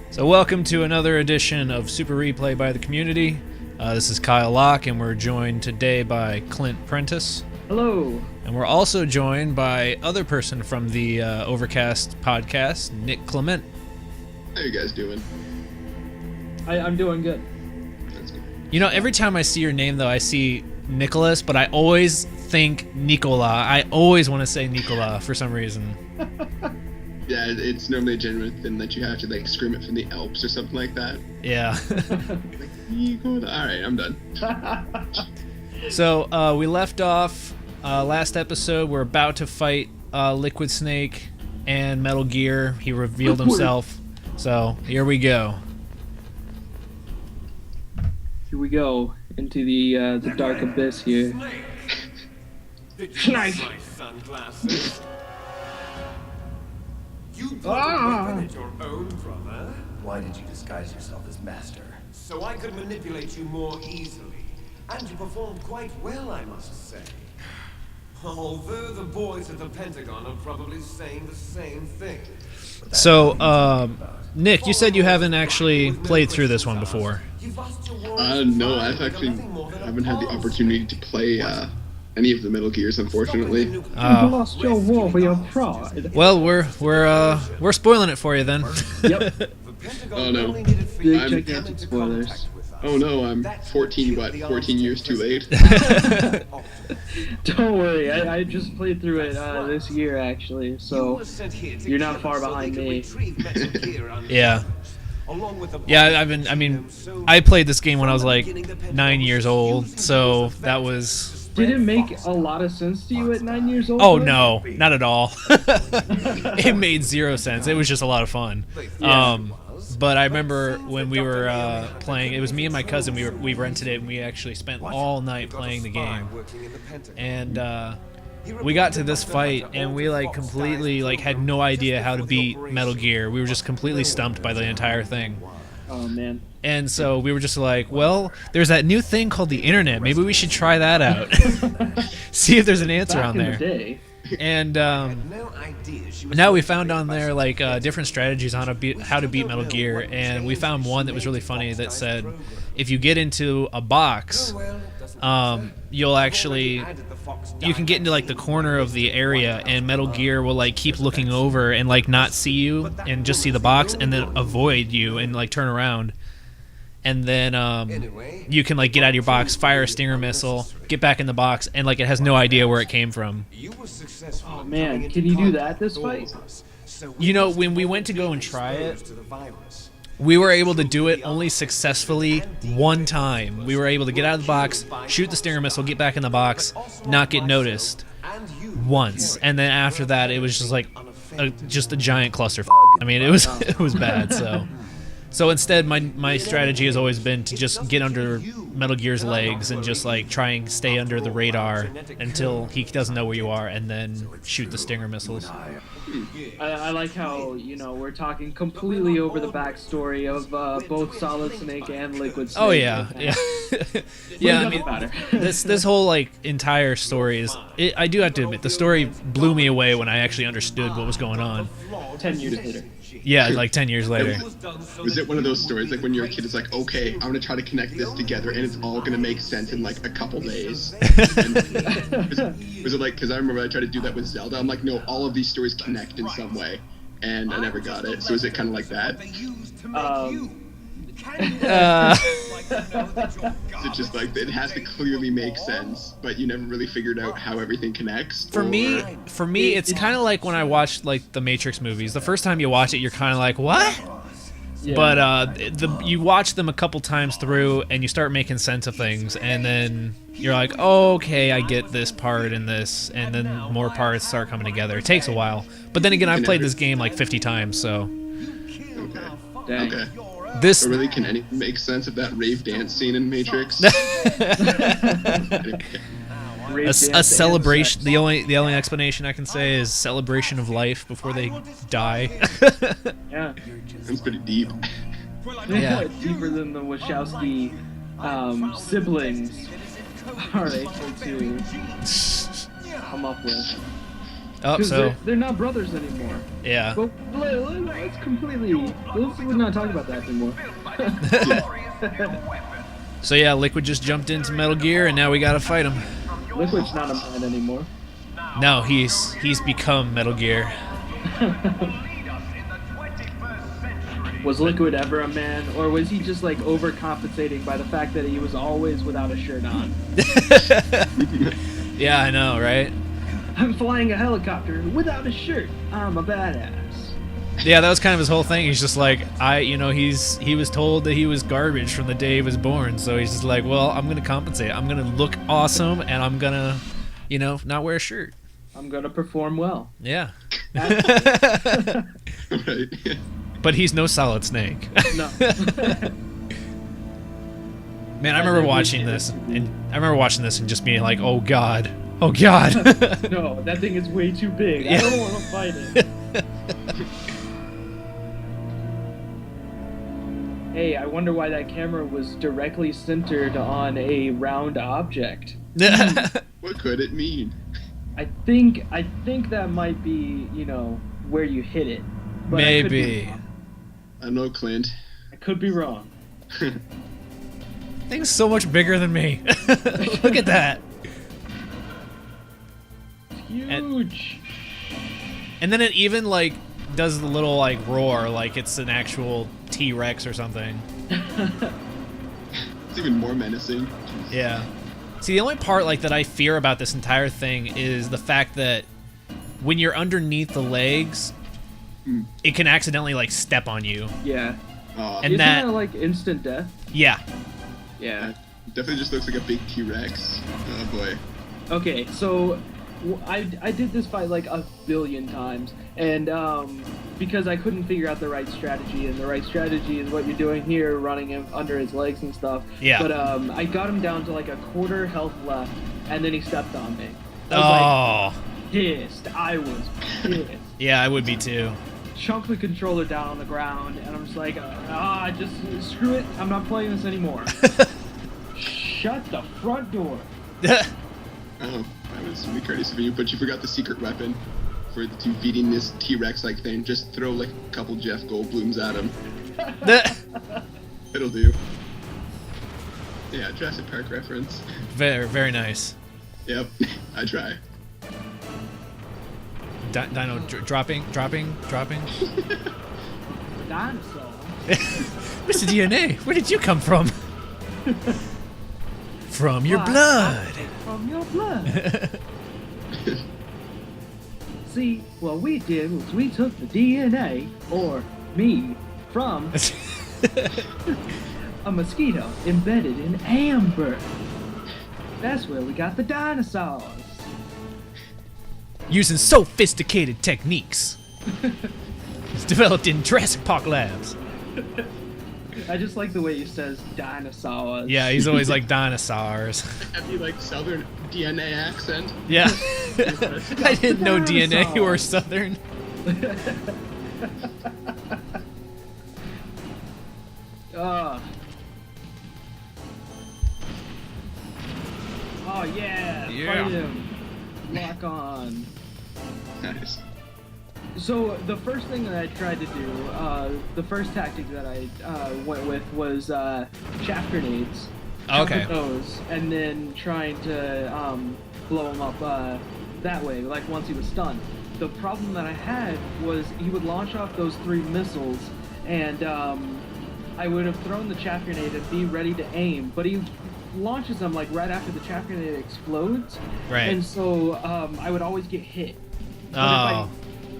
So welcome to another edition of Super Replay by the Community. This is Kyle Locke, and we're joined today by Clint Prentice. Hello. And we're also joined by other person from the Overcast podcast, Nick Clement. How you guys doing? I'm doing good. That's good. You know, every time I see your name, though, I see Nicholas, but I always think Nicola. I always want to say Nicola for some reason. Yeah, it's normally a genuine thing that you have to like scream it from the Alps or something like that. Yeah. Alright, I'm done. So we left off last episode. We're about to fight Liquid Snake and Metal Gear. He revealed himself. So here we go. Here we go into the dark abyss here. Snake. You put a weapon at your own brother? Why did you disguise yourself as master? So I could manipulate you more easily. And you performed quite well, I must say. Although the boys at the Pentagon are probably saying the same thing. So, Nick, you said you haven't actually played through this one before. No, I've actually haven't had the opportunity to play any of the Metal Gears, unfortunately. You lost your war for your pride. Well, we're spoiling it for you then. Yep. Oh no. Big gigantic spoilers. Oh no, I'm 14 years too late? Don't worry, I just played through it this year actually, so you're not far behind me. Yeah. Yeah, I played this game when I was like 9 years old, so that was... Did it make a lot of sense to you at 9 years old? Oh no, not at all. It made zero sense. It was just a lot of fun. Yeah. But I remember when we were playing, it was me and my cousin, we rented it, and we actually spent all night playing the game. And we got to this fight, and we completely had no idea how to beat Metal Gear. We were just completely stumped by the entire thing. Oh man. And so we were just like, well, there's that new thing called the internet. Maybe we should try that out. See if there's an answer on there. Back in the day. And now we found on there different strategies on how to beat Metal Gear, and we found one that was really funny that said if you get into a box, you can get into the corner of the area, and Metal Gear will keep looking over and not see you and just see the box and then avoid you and turn around. And then you can get out of your box, fire a stinger missile, get back in the box, and it has no idea where it came from. Oh man, can you do that this fight? You know, when we went to go and try it, we were able to do it only successfully one time. We were able to get out of the box, shoot the stinger missile, get back in the box, not get noticed once. And then after that, it was just just a giant clusterfuck. I mean, it was bad. So instead, my strategy has always been to just get under Metal Gear's legs and just try and stay under the radar until he doesn't know where you are, and then shoot the stinger missiles. I like how we're talking completely over the backstory of both Solid Snake and Liquid Snake. Oh yeah. Yeah. I mean, this whole entire story is. I do have to admit, the story blew me away when I actually understood what was going on. 10 years later. Yeah, 10 years later. Was it one of those stories when you're a kid, it's okay, I'm gonna try to connect this together and it's all gonna make sense in a couple days? Was it because I remember I tried to do that with Zelda, I'm no, all of these stories connect in some way, and I never got it. So is it kind of like that? Is it just it has to clearly make sense, but you never really figured out how everything connects? For me, it's kind of like when I watched the Matrix movies. The first time you watch it, you're kind of like, what? Yeah. But you watch them a couple times through, and you start making sense of things, and then you're like, oh, okay, I get this part and this, and then more parts start coming together. It takes a while. But then again, I've played this game 50 times, so... Okay. Dang. Okay. This really can anything make sense of that rave dance scene in Matrix? a celebration. The only explanation I can say is celebration of life before they die. Yeah, that's pretty deep. Yeah, deeper than the Wachowski siblings are able to come up with. Oh, Because so they're not brothers anymore. yeah. But let's we're not talking about that anymore. So yeah, Liquid just jumped into Metal Gear, and now we gotta fight him. Liquid's not a man anymore. No, he's become Metal Gear. Was Liquid ever a man, or was he just like overcompensating by the fact that he was always without a shirt on? Yeah, I know, right? I'm flying a helicopter without a shirt. I'm a badass. Yeah, that was kind of his whole thing. He's just like, he was told that he was garbage from the day he was born, so he's just like, well, I'm gonna compensate. I'm gonna look awesome, and I'm gonna, not wear a shirt. I'm gonna perform well. Yeah. Right. But he's no Solid Snake. No. Man, I remember watching this, and just being like, oh god. Oh god. No, that thing is way too big. I don't want to fight it. Hey, I wonder why that camera was directly centered on a round object. What could it mean? I think that might be, where you hit it. But Maybe. I don't know, Clint. I could be wrong. Thing's so much bigger than me. Look at that. Huge. And then it even like does the little like roar like it's an actual T-Rex or something. It's even more menacing. Yeah. See, the only part like that I fear about this entire thing is the fact that when you're underneath the legs, it can accidentally like step on you. Yeah. And Isn't that like instant death? Yeah. Yeah. It definitely just looks like a big T-Rex. Oh boy. Okay, so I did this fight like a billion times, and because I couldn't figure out the right strategy, and the right strategy is what you're doing here, running him under his legs and stuff. Yeah. But I got him down to like a quarter health left, and then he stepped on me. I was like pissed. I was pissed. Yeah, I would be too. Chunk the controller down on the ground, and I'm just like, just screw it. I'm not playing this anymore. Shut the front door. Oh, that was really courteous of you, but you forgot the secret weapon for defeating this T-Rex like thing. Just throw like a couple Jeff Goldblums at him. It'll do. Yeah, Jurassic Park reference. Very, very nice. Yep, I try. Dino dropping. Dinosaur. Mr. DNA, where did you come from? From your blood. From your blood. See, what we did was we took the DNA, or me, from a mosquito embedded in amber. That's where we got the dinosaurs. Using sophisticated techniques. It's developed in Jurassic Park labs. I just like the way he says dinosaurs. Yeah, he's always like dinosaurs. Have you like Southern DNA accent? Yeah. I didn't know DNA were Southern. Oh yeah, fight him. Lock on. Nice. So the first thing that I tried to do, the first tactic that I went with was chaff grenades. Okay. Those, and then trying to blow him up that way, like once he was stunned. The problem that I had was he would launch off those 3 missiles, and I would have thrown the chaff grenade and be ready to aim, but he launches them like right after the chaff grenade explodes. Right. And so I would always get hit. But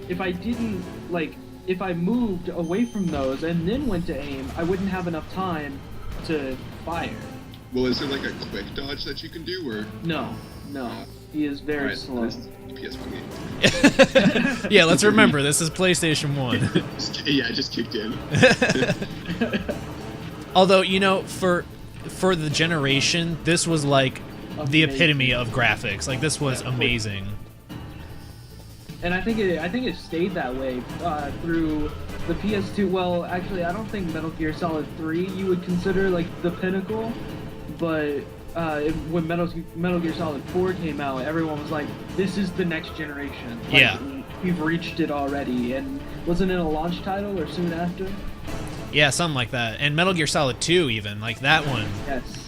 if I didn't, like, if I moved away from those and then went to aim, I wouldn't have enough time to fire. Well, is there like a quick dodge that you can do, or? No. He is very slow. PS1 game. Yeah, let's remember, this is PlayStation 1. Yeah, it just kicked in. Although, for the generation, this was like the epitome of graphics. Like, this was amazing. And I think it stayed that way through the PS2. Well, actually, I don't think Metal Gear Solid 3 you would consider like the pinnacle, but when Metal Gear Solid 4 came out, everyone was like, "This is the next generation." Like, Yeah. We've reached it already, and wasn't it a launch title or soon after? Yeah, something like that. And Metal Gear Solid 2, even like that one. Yes.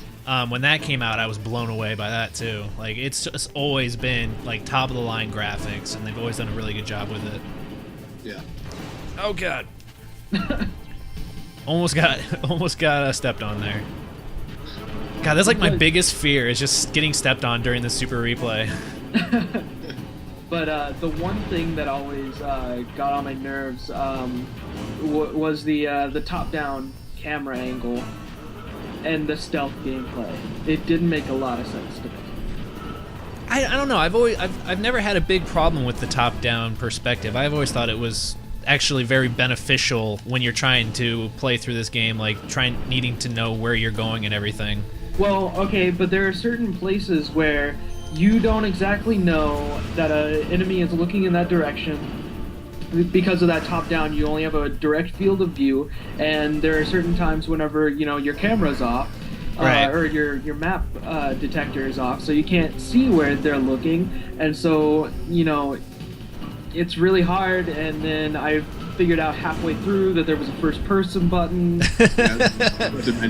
When that came out, I was blown away by that too. Like it's just always been like top of the line graphics, and they've always done a really good job with it. Yeah. Oh god. almost got stepped on there. God, that's like my biggest fear is just getting stepped on during the Super Replay. But the one thing that always got on my nerves was the top-down camera angle and the stealth gameplay. It didn't make a lot of sense to me. I don't know. I've never had a big problem with the top-down perspective. I've always thought it was actually very beneficial when you're trying to play through this game, like needing to know where you're going and everything. Well, okay, but there are certain places where you don't exactly know that an enemy is looking in that direction. Because of that top-down, you only have a direct field of view, and there are certain times whenever your camera's off, right, or your map detector is off, so you can't see where they're looking, and so it's really hard. And then I figured out halfway through that there was a first-person button.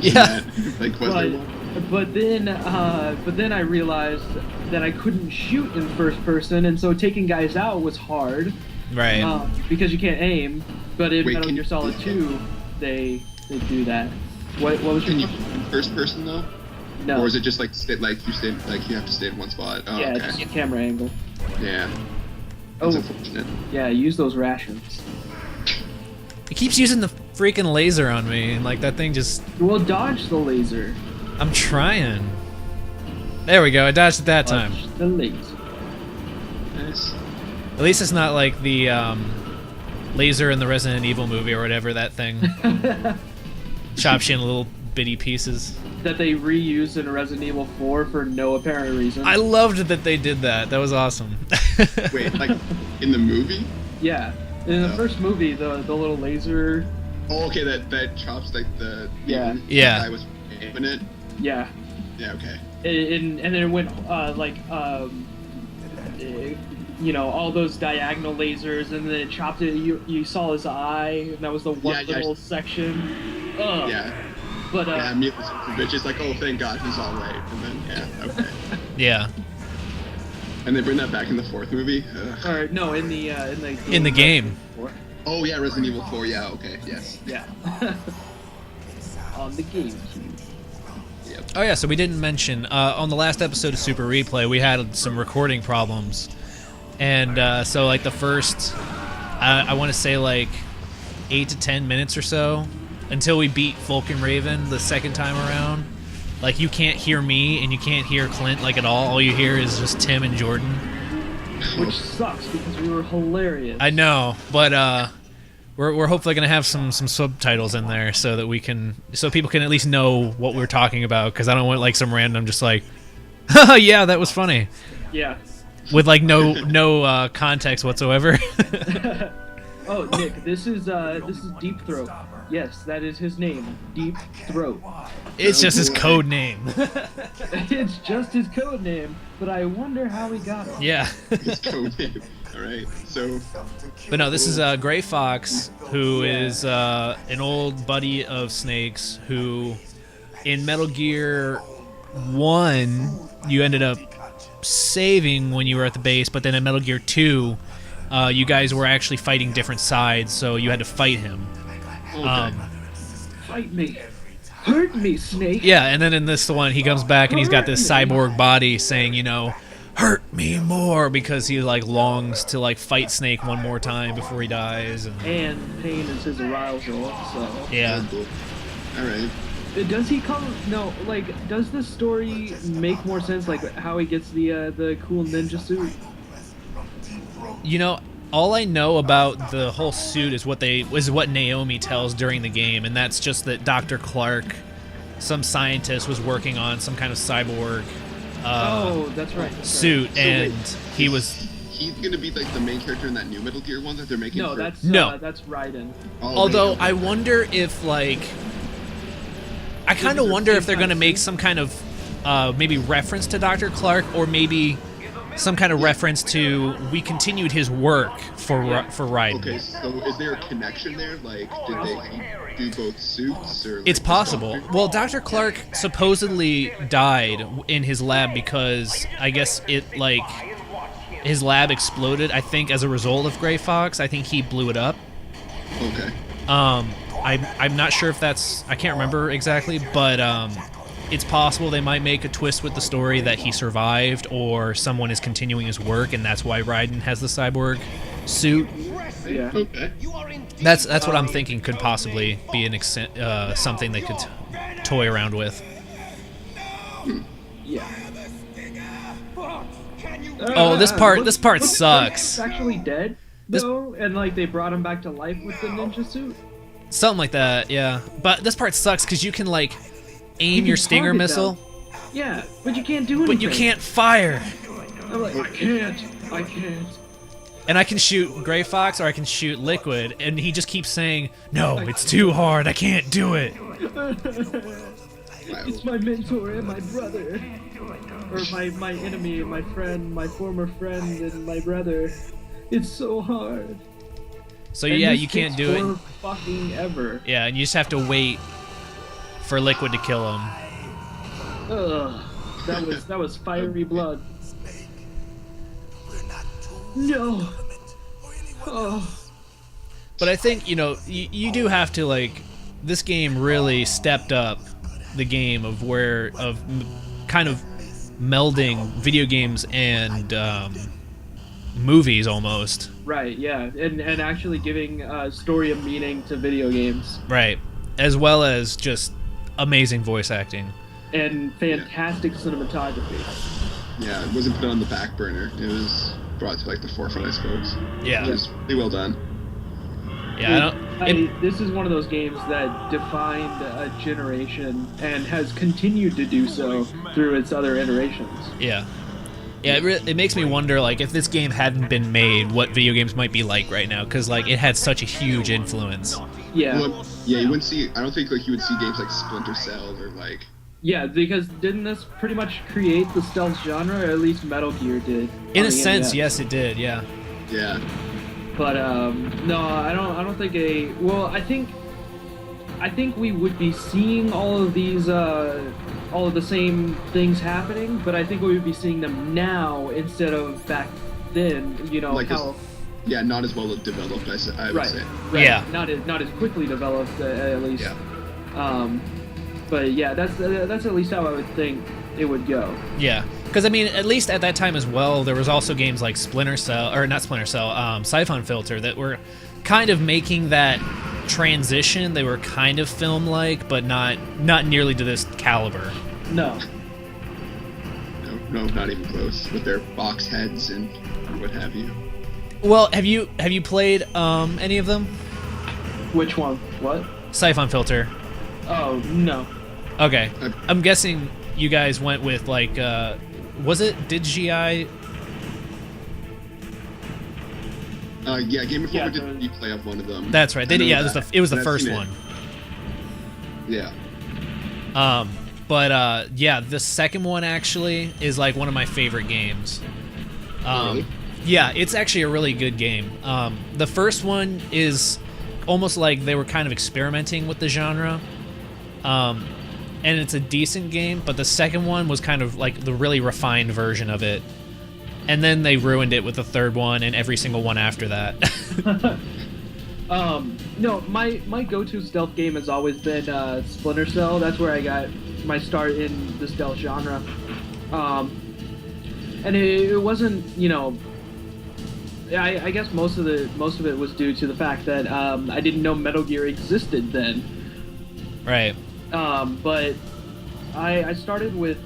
Yeah. Like, was there one? But then I realized that I couldn't shoot in first person, and so taking guys out was hard. Right. Because you can't aim. But in Wait, Metal Gear Solid 2, they do that. What was your Can you in first person though? No. Or is it just like you have to stay in one spot? Oh, yeah, okay. it's just camera angle. Yeah. That's Oh, unfortunate. yeah, use those rations. It keeps using the freaking laser on me, and like that thing just. Well, dodge the laser. I'm trying. There we go. I dodged it that time. Dodge the laser. Nice. At least it's not like the laser in the Resident Evil movie or whatever that thing chops you in little bitty pieces. That they reused in Resident Evil 4 for no apparent reason. I loved that they did that. That was awesome. Wait, like in the movie? Yeah. In the first movie, the little laser. Oh, okay, that chops like the Yeah. Yeah. guy was aiming it. Yeah. Yeah, okay. And then it went all those diagonal lasers, and then it chopped it. You saw his eye, and that was the one little section. Ugh. Yeah. But yeah, me was the bitch is like, oh, thank God, he's all right. And then yeah, okay. Yeah. And they bring that back in the fourth movie. Ugh. or no, in the In the game. Oh yeah, Resident Evil 4. Yeah, okay, yes. Yeah. On the GameCube. Yep. Oh yeah, so we didn't mention on the last episode of Super Replay we had some recording problems, and so like the first, I want to say like 8 to 10 minutes or so until we beat Vulcan Raven the second time around. Like you can't hear me and you can't hear Clint like at all you hear is just Tim and Jordan. Which sucks because we were hilarious. I know, but we're hopefully gonna have some subtitles in there so that so people can at least know what we're talking about, because I don't want like some random just like, oh yeah, that was funny. Yeah. With like no context whatsoever. Oh, Nick, this is Deep Throat. Yes, that is his name, Deep Throat. It's just his code name. It's just his code name, but I wonder how he got it. Yeah. His code name. All right. So. But no, this is Gray Fox, who is an old buddy of Snake's, who in Metal Gear 1 you ended up saving when you were at the base, but then in Metal Gear 2 you guys were actually fighting different sides, so you had to fight him. Okay. Fight me. Hurt me, Snake. Yeah, and then in this one he comes back and he's got this cyborg body saying, hurt me more, because he like longs to like fight Snake one more time before he dies. And pain is his arousal, so. Yeah. All right. Does he come? No, like, does the story make more sense? Like, how he gets the cool ninja suit? All I know about the whole suit is what Naomi tells during the game, and that's just that Dr. Clark, some scientist, was working on some kind of cyborg that's right. suit, So and wait, he's gonna be like the main character in that new Metal Gear one that they're making. No, for... that's Raiden. Oh, although okay. I wonder if I kind of wonder if they're gonna make some kind of maybe reference to Dr. Clark, or maybe some kind of reference to we continued his work for Raiden. Okay, so is there a connection there? Like, did they do both suits? Or, like, It's possible. Well, Dr. Clark supposedly died in his lab because I guess his lab exploded, I think, as a result of Gray Fox. I think he blew it up. Okay. I'm not sure if that's... I can't remember exactly, but it's possible they might make a twist with the story that he survived, or someone is continuing his work, and that's why Raiden has the cyborg suit. Yeah. Okay. That's what I'm thinking could possibly be something they could toy around with. Yeah. Oh, this part sucks. He's actually dead, though, and like they brought him back to life with the ninja suit. Something like that, yeah. But this part sucks because you can like aim your stinger missile, Yeah, but you can't do anything. but you can't fire. I'm like, I can't. And I can shoot Gray Fox or I can shoot Liquid, and he just keeps saying, "No, it's too hard. I can't do it." It's my mentor and my brother. Or my enemy, my friend, my former friend, and my brother. It's so hard. So And yeah, this you can't takes do it. forever fucking ever. Yeah, and you just have to wait for Liquid to kill him. Ugh. That was fiery blood. No. Oh. But I think, you do have to, like, this game really stepped up the game of kind of melding video games and movies almost. Right, yeah. And actually giving story and meaning to video games. Right. As well as just amazing voice acting. And fantastic cinematography. Yeah, it wasn't put on the back burner. It was brought to like the forefront, I suppose. Yeah. It was really well done. Yeah, this is one of those games that defined a generation and has continued to do so through its other iterations. Yeah. Yeah, it makes me wonder, like, if this game hadn't been made, what video games might be like right now, because, like, it had such a huge influence. Yeah. Well, yeah, you wouldn't see. I don't think like you would see games like Splinter Cell or like. Yeah, because didn't this pretty much create the stealth genre, or at least Metal Gear did? In a sense, yes, it did. Yeah. Yeah. But no, I don't think well, I think we would be seeing all of these all of the same things happening, but I think we would be seeing them now instead of back then, Like how yeah, not as well developed, I would say. Right. Yeah. Not as quickly developed at least. Yeah. But yeah, that's at least how I would think it would go. Yeah. Because, I mean, at least at that time as well, there was also games like Siphon Filter that were kind of making that transition. They were kind of film-like, but not nearly to this caliber. No. No, not even close. With their box heads and what have you. Well, have you played any of them? Which one? What? Siphon Filter. Oh, no. Okay. I'm guessing you guys went with, like, was it Digi? Yeah, Gameinformer Yeah, did replay of one of them. That's right. It was the I've first seen it. one. Yeah. But yeah, the second one actually is like one of my favorite games. Really? Yeah, it's actually a really good game. The first one is almost like they were kind of experimenting with the genre. And it's a decent game, but the second one was kind of like the really refined version of it. And then they ruined it with the third one and every single one after that. No, my go-to stealth game has always been Splinter Cell. That's where I got my start in the stealth genre. And it wasn't, I guess most of it was due to the fact that I didn't know Metal Gear existed then. Right. But I started with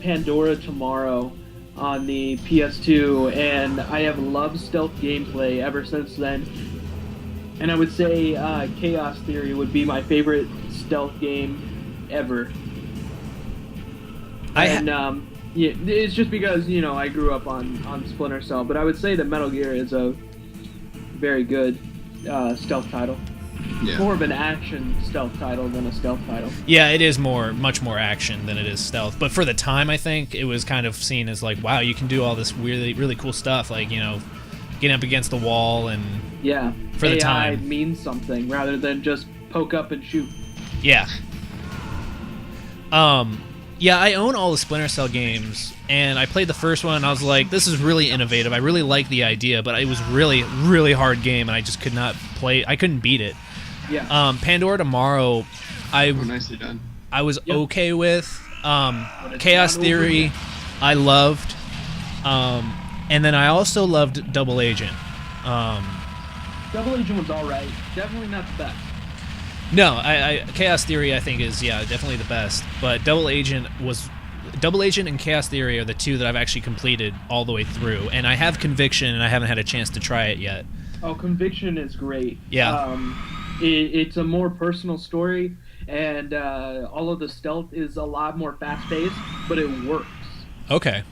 Pandora Tomorrow on the PS2, and I have loved stealth gameplay ever since then. And I would say Chaos Theory would be my favorite stealth game ever. Yeah, it's just because I grew up on Splinter Cell, but I would say that Metal Gear is a very good stealth title. Yeah. More of an action stealth title than a stealth title. Yeah, it is much more action than it is stealth. But for the time, I think it was kind of seen as like, wow, you can do all this really cool stuff, like, you know, getting up against the wall and Yeah, for the AI time. means something rather than just poke up and shoot. Yeah. Yeah, I own all the Splinter Cell games, and I played the first one, and I was like, this is really innovative. I really like the idea, but it was really hard game, and I just could not play. I couldn't beat it. Yeah. Pandora Tomorrow, Nicely done. I was Yep. okay with. it's Chaos not over Theory, yet. I loved. And then I also loved Double Agent. Double Agent was alright. Definitely not the best. No, Chaos Theory I think is definitely the best. But Double Agent and Chaos Theory are the two that I've actually completed all the way through, and I have Conviction, and I haven't had a chance to try it yet. Oh, Conviction is great. Yeah. It's a more personal story, and all of the stealth is a lot more fast-paced, but it works. Okay.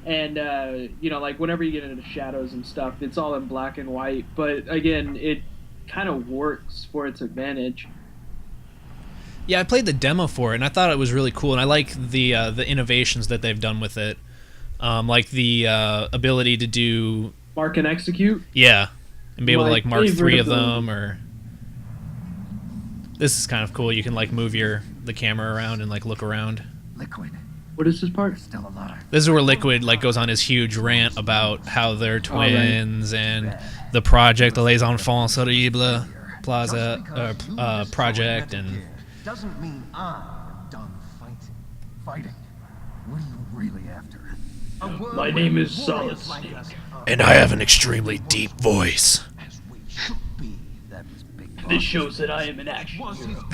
You know, like whenever you get into shadows and stuff, it's all in black and white. But again, it kind of works for its advantage. Yeah, I played the demo for it, and I thought it was really cool, and I like the innovations that they've done with it, like the ability to do Mark and execute. yeah, and be able to My like mark favorite 3 of ability. them, or this is kind of cool. You can like move the camera around and like look around. Liquid. What is this part? Still a lot. This is where Liquid like goes on his huge rant about how they're right. twins and the project, the Les Enfants Horribles Plaza project, and Doesn't mean I'm done fighting. What are you really after? My name is Solid Snake. and I have an extremely deep voice. As we should be. That was big. This shows that I am an action hero.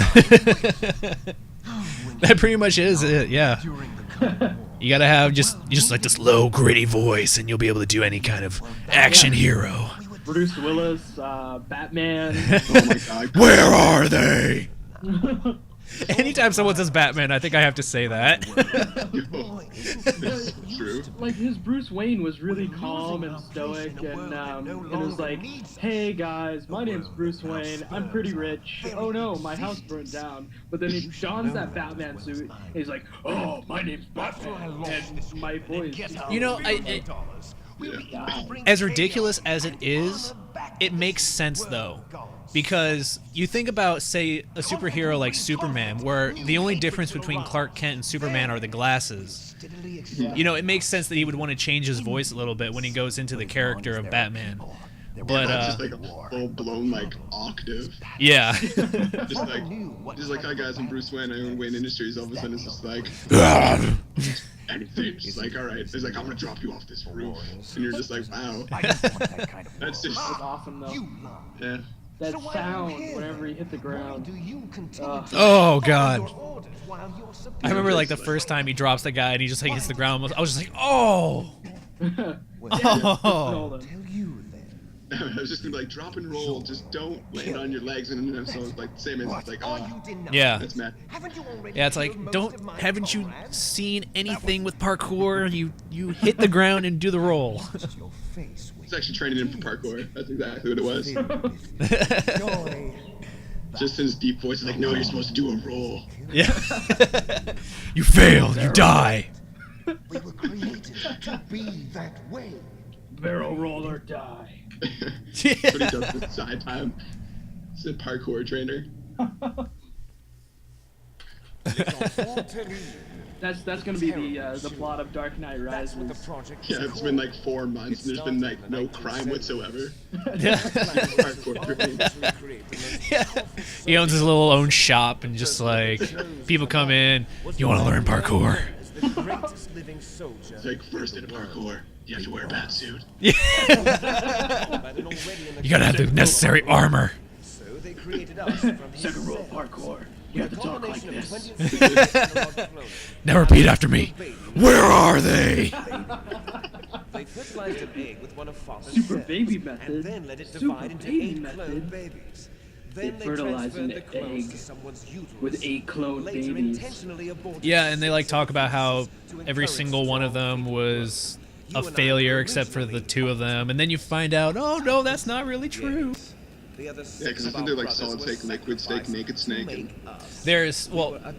That pretty much is it. Yeah. You gotta have just like this low, gritty voice, and you'll be able to do any kind of action hero. Bruce Willis, Batman. Oh my god. Where are they? Anytime someone says Batman, I think I have to say that. It's true. Like his Bruce Wayne was really calm and stoic, and it was like, "Hey guys, my name's Bruce Wayne. I'm pretty rich. Oh no, my house burned down." But then he dons that Batman suit, and he's like, "Oh, my name's Batman, and my voice." You know, as ridiculous as it is, it makes sense though. Because you think about, say, a superhero like Superman, where the only difference between Clark Kent and Superman are the glasses. You know, it makes sense that he would want to change his voice a little bit when he goes into the character of Batman. But Just like a full blown like octave. yeah, Just like hi guys, I'm Bruce Wayne. I own Wayne Industries. All of a sudden, it's just like anything. Just like all right. It's like I'm gonna drop you off this roof, and you're just like wow. That's just That's awesome though. yeah. That sound whenever he hit the ground. oh god. I remember like the first time he drops the guy and he just like hits the ground. I was just like, oh, oh. Nolan. I was just gonna be like drop and roll. Just don't land on your legs, and then so it's like same as it's like oh Yeah. that's mad. Yeah, it's like, haven't you seen anything with parkour? You hit the ground and do the roll. It's actually training him for parkour. That's exactly what it was. Just in his deep voice, it's like, no, you're supposed to do a roll. Yeah. You failed. You die. We were created to be that way. Barrel roll or die. That's what he does with side time. He's a parkour trainer. That's gonna be the plot of Dark Knight Rises. Yeah, it's been like 4 months, and there's been like no crime whatsoever. Yeah. Parkour training. Yeah. He owns his little own shop and just like people come in. You want to learn parkour? It's like first in a parkour, you have to wear a bat suit. You gotta have the necessary armor. Second rule of parkour. You have to talk like this. Now repeat after me. Where are they? They fertilized an egg with one of father's Super cells, baby method. and then let it Super divide into baby 8 method. cloned babies. They Then fertilize transferred an the clones egg to someone's uterus, with 8 cloned later babies. intentionally aborted Yeah, and they like talk about how to every encourage single one of them strong was You a and I failure were except for the originally 2 of them, and then you find out, oh no, that's not really true. The other Yeah, because isn't there like solid snake, liquid snake, naked snake? And... There's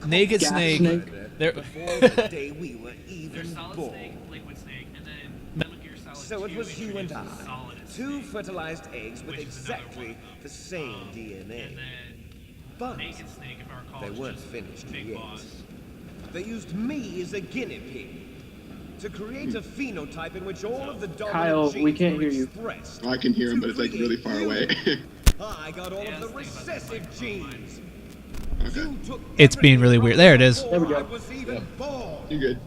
naked Gas snake. snake. There. before the day we were even born. Liquid snake, and then Metal Gear Solid So it was you and I, two fertilized eggs with exactly the same DNA. But they weren't finished yet. They used me as a guinea pig to create a phenotype in which all of the dominant Kyle, we genes can't were hear you. expressed. Oh, I can hear him, but it's like really far away. I got all of the recessive genes. Okay. You took It's being really weird. There it is. There we go. I was even born. You're good.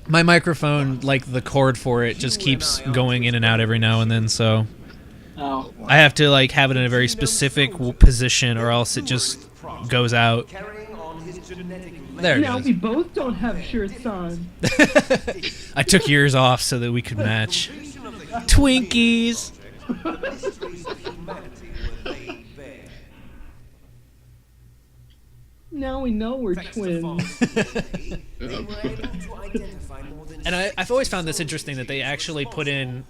My microphone, like the cord for it, just keeps going in and out every now and then, so Oh. I have to like have it in a very specific position, or else it just goes out. Carrying on his genetic There it Now is. we both don't have shirts on. I took yours off so that we could match. Twinkies. mysteries of humanity were laid bare. Now we know we're twins. They were able to identify more than And I've always found this interesting that they actually put in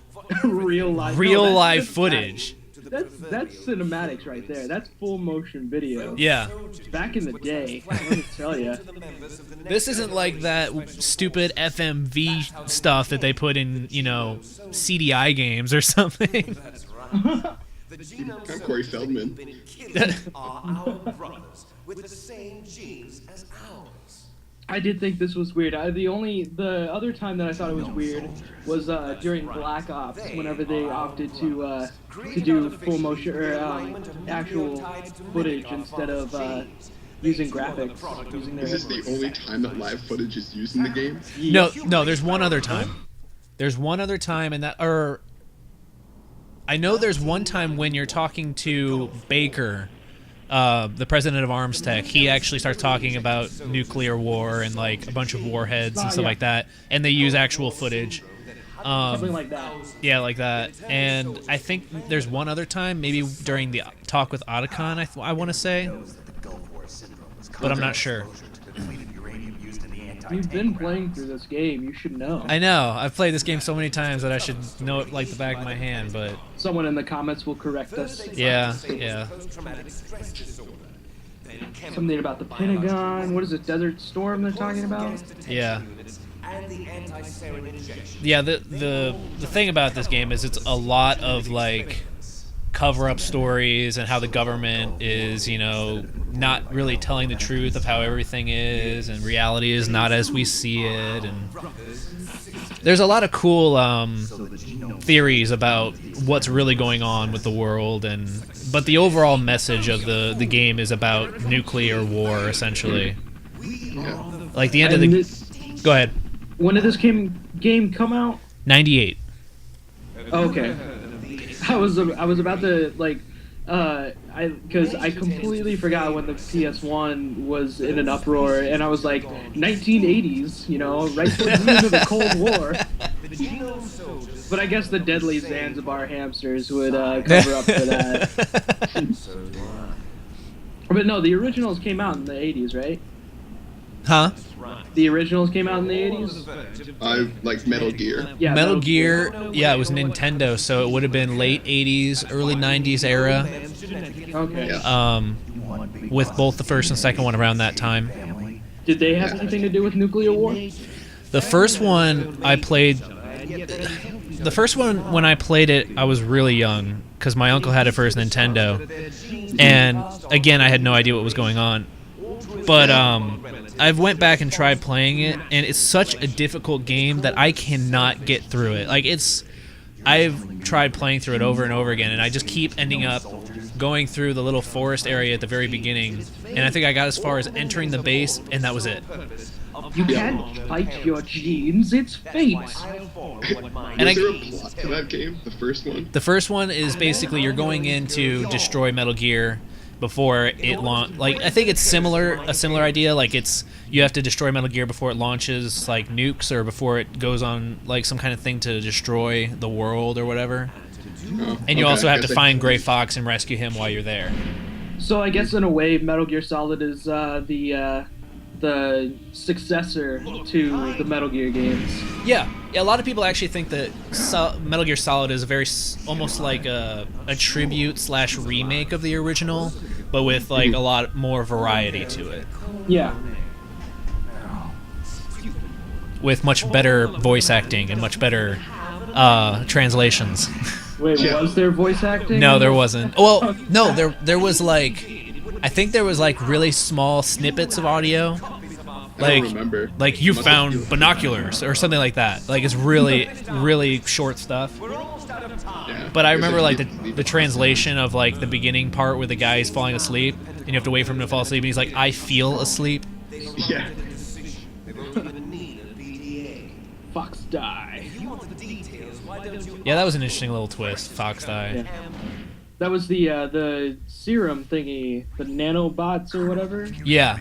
Real life. real No, live that's footage. That's cinematics right there. That's full motion video. Yeah. Back in the day, let me tell you. This isn't like that stupid FMV stuff that they put in, CDI games or something. I'm Corey Feldman. are our brothers with the same genes as ours. I did think this was weird. The other time that I thought it was weird was during Black Ops, whenever they opted to do full motion or actual footage instead of using graphics. Using their Is this the only time that live footage is used in the game? No, there's one other time. There's one other time, and I know there's one time when you're talking to Baker, the president of Arms Tech. He actually starts talking about nuclear war and like a bunch of warheads and stuff like that, and they use actual footage. something like that. Yeah, like that. And I think there's one other time, maybe during the talk with Otacon, I want to say, but I'm not sure. You've been playing through this game. You should know. I know. I've played this game so many times that I should know it like the back of my hand, but Someone in the comments will correct us. yeah. Post-traumatic stress disorder. Something about the Pentagon. What is it? Desert Storm they're talking about? Yeah. And the anti-sarin injection. Yeah, the thing about this game is it's a lot of like cover-up stories and how the government is, not really telling the truth of how everything is, and reality is not as we see it, and there's a lot of cool theories about what's really going on with the world, but the overall message of the game is about nuclear war, essentially. Like the end of the... Go ahead. When did this game come out? 98. Okay. I was about to because I completely forgot when the PS1 was in an uproar, and I was like 1980s, right towards the end of the Cold War. But I guess the deadly Zanzibar hamsters would cover up for that. But no, the originals came out in the 80s, right? Huh? The originals came out in the 80s? Like Metal Gear. Yeah, Metal Gear, yeah, it was Nintendo, so it would have been late 80s, early 90s era, Okay. with both the first and second one around that time. Did they have anything to do with nuclear war? The first one I played, when I played it, I was really young, because my uncle had it for his Nintendo, and again, I had no idea what was going on. But I went back and tried playing it, and it's such a difficult game that I cannot get through it. I've tried playing through it over and over again, and I just keep ending up going through the little forest area at the very beginning, and I think I got as far as entering the base, and that was it. You can't fight your genes, it's fate. And Was there a plot to that game? The first one? The first one is basically you're going in to destroy Metal Gear before it launch. I think it's a similar idea. You have to destroy Metal Gear before it launches nukes, or before it goes on some kind of thing to destroy the world or whatever. And you also have to find Gray Fox and rescue him while you're there. So I guess in a way, Metal Gear Solid is the the successor to the Metal Gear games. Yeah, a lot of people actually think that Metal Gear Solid is a very almost like a tribute / remake of the original, but with like a lot more variety to it. Yeah. With much better voice acting and much better translations. Wait, was there voice acting? No, there wasn't. Well, no, there was like, I think there was like really small snippets of audio. I don't remember. Like you found binoculars or something like that. Like it's really, really short stuff. Yeah. But I remember like the translation of like the beginning part where the guy is falling asleep and you have to wait for him to fall asleep and he's like, I feel asleep. Yeah. Fox die. Yeah, that was an interesting little twist. Fox die. Yeah. That was the serum thingy, the nanobots or whatever. Yeah.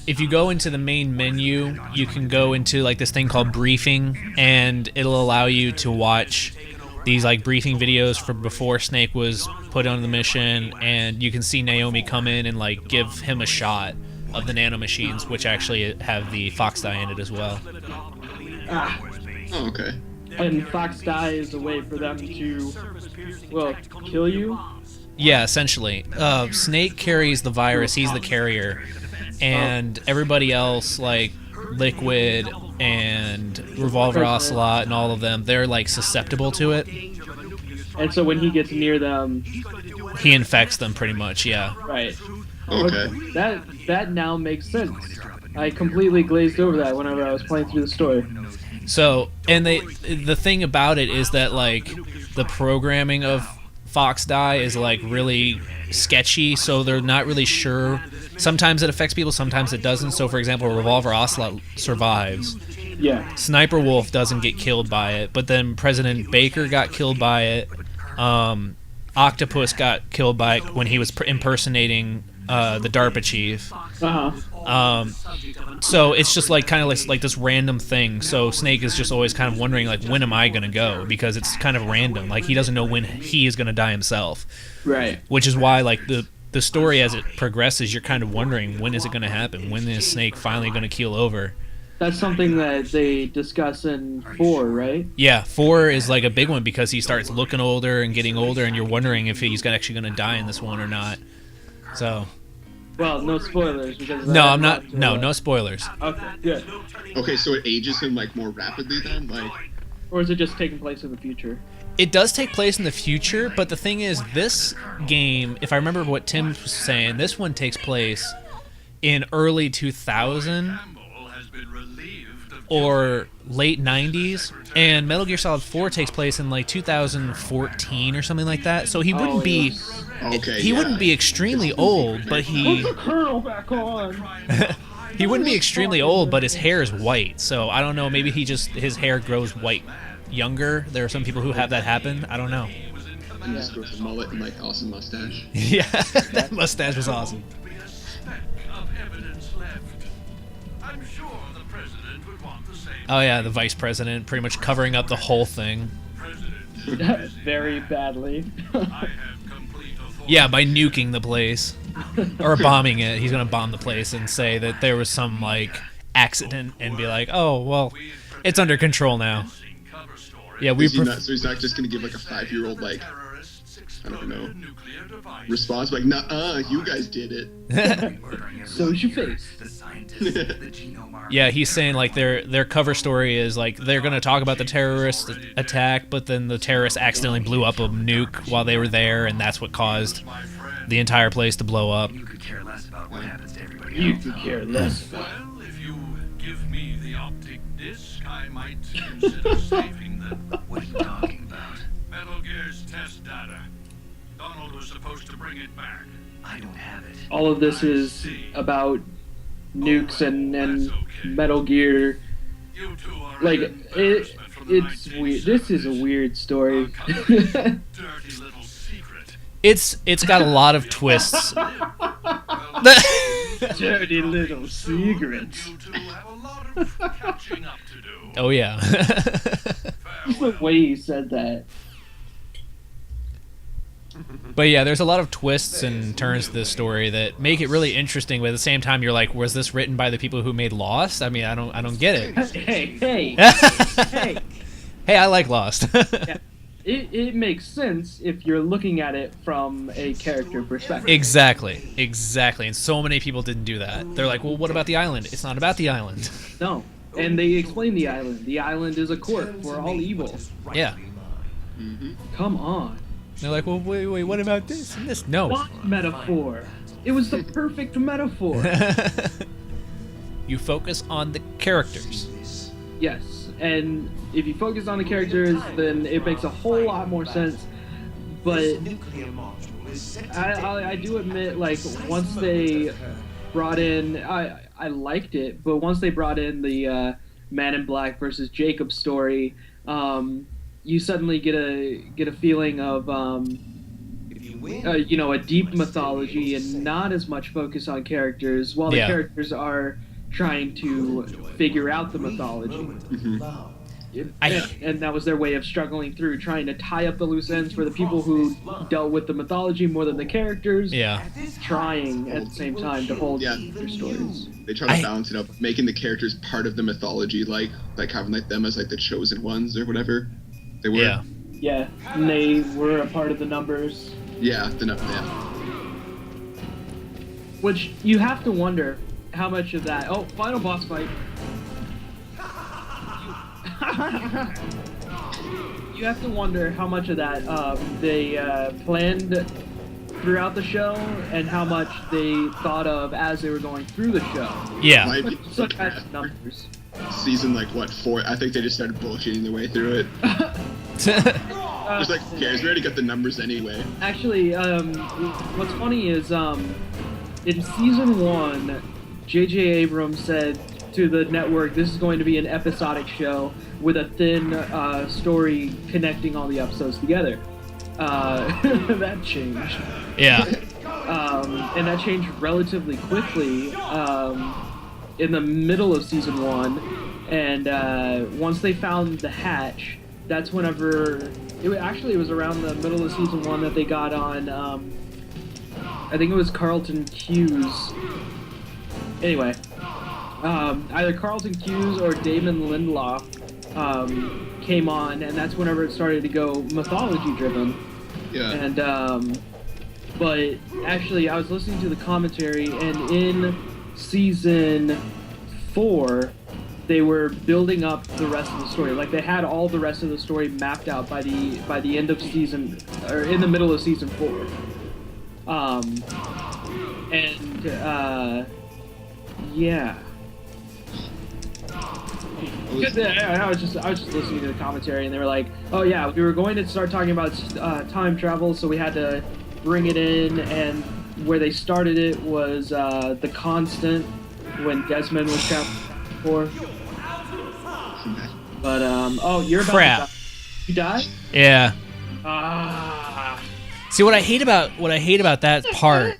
If you go into the main menu, you can go into like this thing called briefing, and it'll allow you to watch these like briefing videos from before Snake was put on the mission, and you can see Naomi come in and like give him a shot of the nanomachines, which actually have the Fox die in it as well. Ah. Oh, okay. And Fox die is a way for them to, well, kill you? Yeah, essentially. Snake carries the virus, he's the carrier, and everybody else, like Liquid and Revolver Ocelot and all of them, they're like susceptible to it. And so when he gets near them... He infects them pretty much, yeah. Right. Okay. That now makes sense. I completely glazed over that whenever I was playing through the story. So, and the thing about it is that like the programming of Fox die is like really sketchy, so they're not really sure. Sometimes it affects people, sometimes it doesn't. So for example, Revolver Ocelot survives. Yeah. Sniper Wolf doesn't get killed by it, but then President Baker got killed by it. Octopus got killed by it when he was impersonating the DARPA chief. So it's just like kind of like this random thing. So Snake is just always kind of wondering like, when am I gonna go? Because it's kind of random. Like he doesn't know when he is gonna die himself. Right. Which is why like the story as it progresses, you're kind of wondering, when is it gonna happen? When is Snake finally gonna keel over? That's something that they discuss in 4, right? Yeah, 4 is like a big one because he starts looking older and getting older, and you're wondering if he's actually gonna die in this one or not. So. Well, no spoilers because no, I'm not. No spoilers. Okay, good. Okay, so it ages him like more rapidly then, like. Or is it just taking place in the future? It does take place in the future, but the thing is, this game, if I remember what Tim was saying, this one takes place in early 2000 or late 90s, and Metal Gear Solid 4 takes place in like 2014 or something like that. So he wouldn't be. Okay, he wouldn't be extremely old, but he. Put the colonel back on. He wouldn't be extremely old, but his hair is white. So I don't know. Maybe his hair grows white younger. There are some people who have that happen. I don't know. And just grows a mullet and like awesome mustache. Yeah, that mustache was awesome. Oh yeah, the vice president pretty much covering up the whole thing. Very badly. Yeah, by nuking the place. Or bombing it. He's gonna bomb the place and say that there was some, like, accident and be like, oh, well, it's under control now. Yeah, so he's not just gonna give, like, a 5-year-old, like, I don't know, response, like, nuh-uh, you guys did it. So's your face. Yeah, he's saying, like, their cover story is, like, they're gonna talk about the terrorist attack, but then the terrorists accidentally blew up a nuke while they were there, and that's what caused the entire place to blow up. You could care less about what happens to everybody You else. could care less. Well, if you give me the optic disc, I might consider saving them. What are you talking about? Metal Gear's test data. Donald was supposed to bring it back. I don't have it. All of this is about nukes and Metal Gear. You two are Like, an embarrassment from the it's weird. This is a weird story. dirty little secret. It's got a lot of twists. Dirty little secrets. You two have a lot of catching up to do. Oh yeah. Just the way he said that. But yeah, there's a lot of twists and turns to this story that make it really interesting. But at the same time, you're like, was this written by the people who made Lost? I mean, I don't get it. Hey. Hey, I like Lost. Yeah. It makes sense if you're looking at it from a character perspective. Exactly. And so many people didn't do that. They're like, well, what about the island? It's not about the island. No. And they explain the island. The island is a court for all evil. Yeah. Come on. They're like, well, wait, what about this and this? No. What metaphor? It was the perfect metaphor. You focus on the characters. Yes, and if you focus on the characters, then it makes a whole lot more sense. But I do admit, like, once they brought in, I liked it, but once they brought in the Man in Black versus Jacob story, you suddenly get a feeling of a deep mythology and not as much focus on characters, while the characters are trying to figure out the mythology. And that was their way of struggling through, trying to tie up the loose ends for the people who dealt with the mythology more than the characters. Yeah. Trying at the same time to hold their stories. They try to balance it up, making the characters part of the mythology, like having like them as like the chosen ones or whatever they were. Yeah, and they were a part of the numbers. Yeah, Which you have to wonder how much of that. Oh, final boss fight. You have to wonder how much of that they planned throughout the show and how much they thought of as they were going through the show. Yeah. Such as numbers. Season 4, I think they just started bullshitting their way through it. Just like, who cares? We already got the numbers anyway. Actually, what's funny is in season 1, J.J. Abrams said to the network, this is going to be an episodic show with a thin story connecting all the episodes together. That changed. Yeah. And that changed relatively quickly in the middle of season 1. And once they found the hatch, that's whenever... It was around the middle of season 1 that they got on... I think it was Carlton Cuse. Anyway, either Carlton Cuse or Damon Lindelof came on, and that's whenever it started to go mythology-driven. Yeah. And but actually, I was listening to the commentary, and in season 4, they were building up the rest of the story. Like, they had all the rest of the story mapped out by the end of season, or in the middle of season 4. Yeah. I was just listening to the commentary, and they were like, "Oh yeah, we were going to start talking about time travel, so we had to bring it in." And where they started it was the Constant, when Desmond was trapped before. But you're about to die. You die? Yeah. Ah. See, what I hate about that part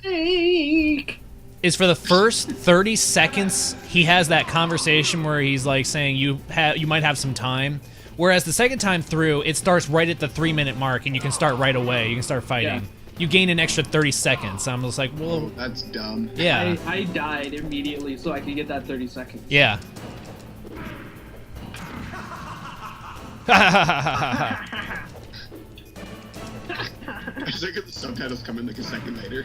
is for the first 30 seconds he has that conversation where he's like saying you might have some time, whereas the second time through it starts right at the 3-minute mark and you can start right away. You can start fighting. Yeah. You gain an extra 30 seconds. I'm just like, well, that's dumb. Yeah. I died immediately so I could get that 30 seconds. Yeah. I just think the subtitles come in like a second later.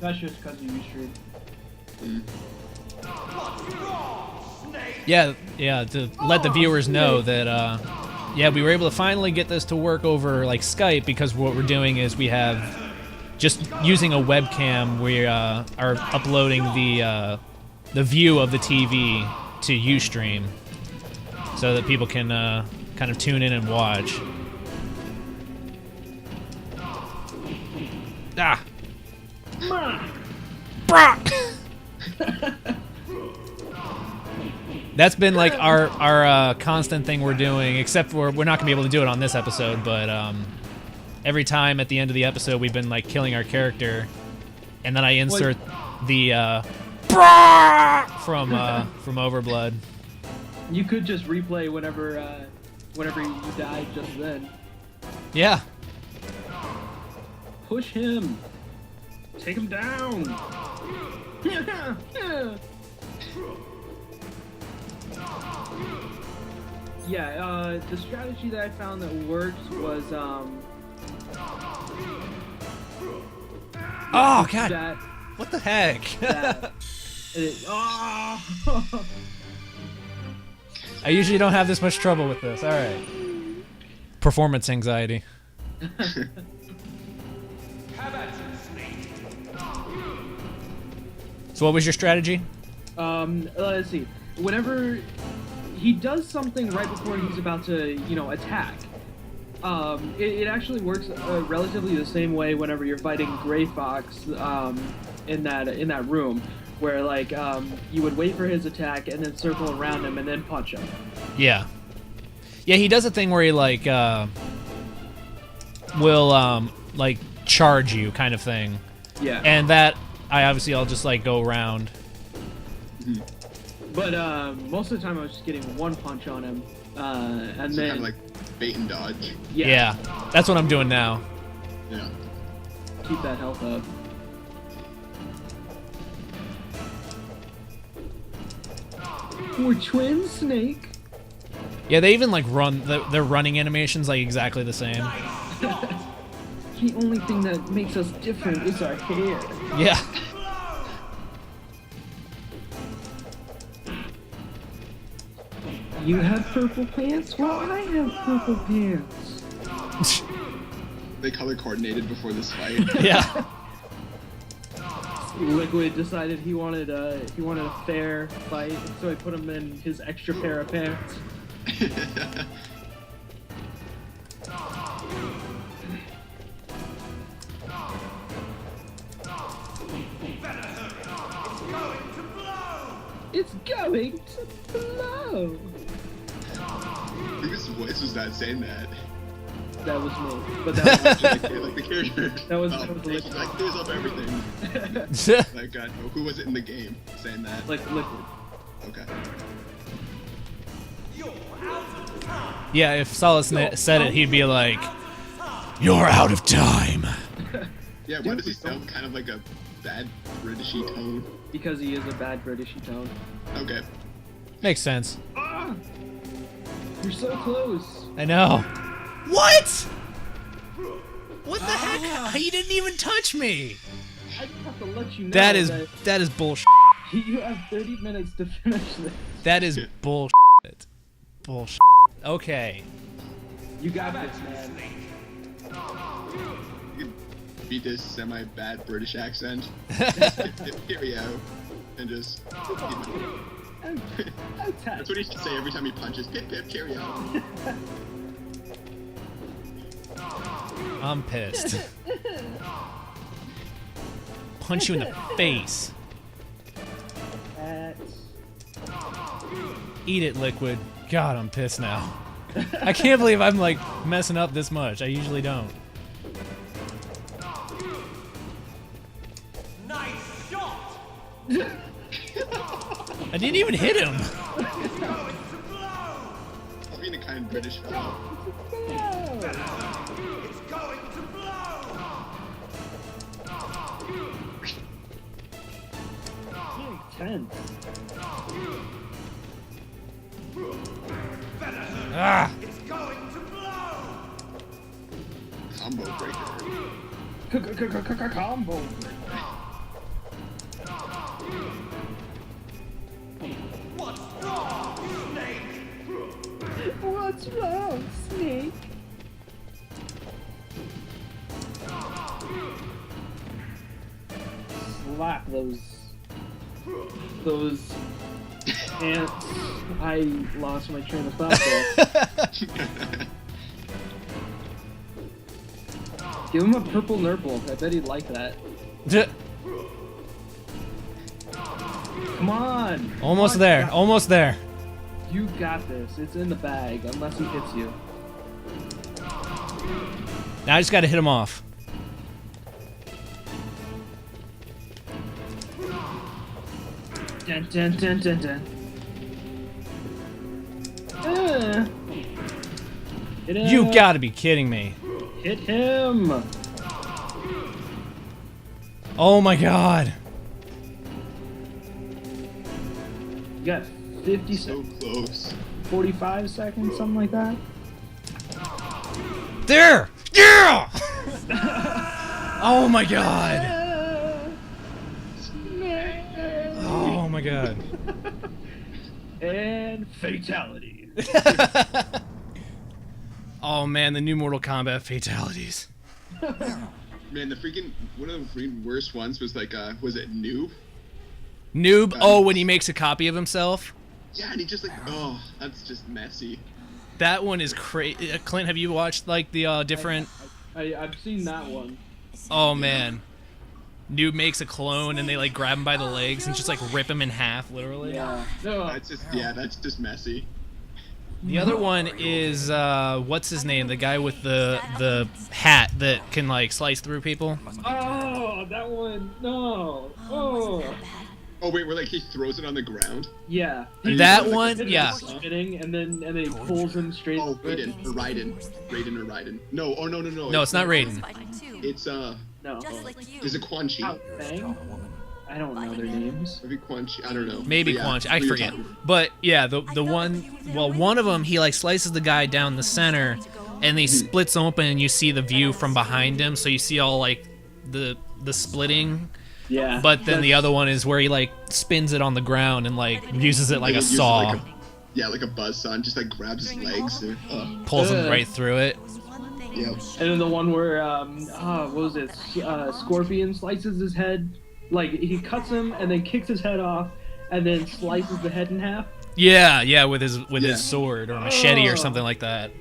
That's just because of Ustream. Yeah, to let the viewers know that, we were able to finally get this to work over, like, Skype, because what we're doing is we have, just using a webcam, we are uploading the view of the TV to Ustream, so that people can kind of tune in and watch. Ah! Brock! That's been like our constant thing we're doing, except for we're not gonna be able to do it on this episode, but every time at the end of the episode we've been like killing our character, and then I insert the Brock from Overblood. You could just replay whenever you died just then. Yeah. Push him. Take him down. Yeah, the strategy that I found that worked was Oh god. that What the heck? oh. I usually don't have this much trouble with this. All right. Performance anxiety. So what was your strategy? Let's see. Whenever he does something right before he's about to, attack, it actually works relatively the same way whenever you're fighting Gray Fox in that room, where like you would wait for his attack and then circle around him and then punch him. Yeah. Yeah, he does a thing where he like will like charge you kind of thing. Yeah. And that I'll just like go around. But most of the time I was just getting one punch on him, and So then kind of like bait and dodge. Yeah. That's what I'm doing now. Yeah. keep that health up. We're twins, Snake. Yeah, they even like run their running animations like exactly the same. The only thing that makes us different is our hair. Yeah. You have purple pants? Well, I have purple pants. They color coordinated before this fight. Yeah. Liquid decided he wanted a fair fight, so he put him in his extra pair of pants. It's going to blow. Whose voice was that saying that? That was me, but that was like the character. That was Liquid. Like clears up everything. Like who was it in the game saying that? like Liquid. Okay. Yeah, if Solid said it, he'd be like, "You're out of time." Yeah, why does he sound kind of like a bad Britishy tone? Because he is a bad Britishy tone. Okay. Makes sense. Ah! You're so close. I know. What? What the heck? He didn't even touch me. I just have to let you know That is bullshit. you have 30 minutes to finish this. That is bullshit. Bullshit. Okay. You got this, man. You can beat this semi-bad British accent. Here we go. And just... That's what he should say every time he punches. Pip, pip, cheerio. I'm pissed. Punch you in the face. Eat it, Liquid. God, I'm pissed now. I can't believe I'm like messing up this much. I usually don't. Nice shot! I didn't even hit him. I'll be in a kind British fellow. It's going to blow! Tense. Ah. It's going to blow! Combo breaker. Combo. What's wrong, Snake? What's wrong, Snake? Slap those ants. I lost my train of thought there. Give him a purple nurple. I bet he'd like that. Come on! Almost there. Almost there. You got this. It's in the bag, unless he hits you. Now I just gotta hit him off. Dun, dun, dun, dun, dun. Hit him. You gotta be kidding me. Hit him. Oh my god. You got 50 So close. 45 seconds, something like that. There! Yeah! Oh my god. Oh my god. And fatality. Oh man, the new Mortal Kombat fatalities. Man, the freaking one of the freaking worst ones was like was it Noob? Noob? Oh, when he makes a copy of himself? Yeah, and he just like that's just messy. That one is crazy. Clint, have you watched like the different... I've seen that one. Oh man. Noob makes a clone and they like grab him by the legs and just like rip him in half, literally. Yeah. No. That's just messy. The other one is what's his name? The guy with the hat that can like slice through people. Oh, that one. No. Oh. Oh wait, where like he throws it on the ground? Yeah. That one, yeah. Spinning and then he pulls him straight. Oh, Raiden. No, oh no. No, it's not Raiden. It's No. is it Quan Chi? Bang? I don't know their names. Maybe Quan Chi. I don't know. Maybe But Quan Chi, I what you're forget. talking about. But yeah, the one, well, one of them he like slices the guy down the center, and he splits open, and you see the view from behind him, so you see all like the splitting. Yeah. But then the other one is where he like spins it on the ground and like uses it like a Uses saw, like like a buzzsaw, and just like grabs his legs. And, pulls him right through it. yeah. And then the one where what was it? Scorpion slices his head. Like he cuts him and then kicks his head off, and then slices the head in half. Yeah, with his sword or machete or something like that.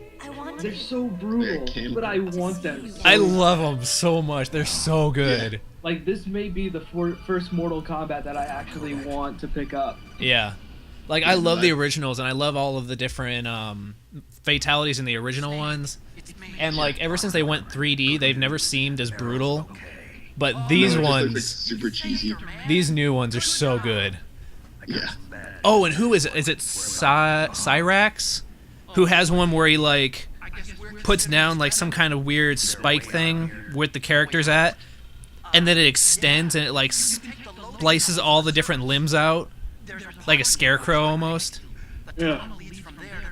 They're so brutal, Yeah, but I want them. So I love them so much. They're so good. Like this may be the first Mortal Kombat that I actually want to pick up. Yeah. Like I love the originals and I love all of the different fatalities in the original ones. And like ever since they went 3D, they've never seemed as brutal. But these No, it just looks, ones, like, super cheesy. these new ones are so good. Yeah. Oh, and who is it? Is it Cyrax? Who has one where he like puts down like some kind of weird spike thing with the characters at, and then it extends and it like splices all the different limbs out, like a scarecrow almost. Yeah.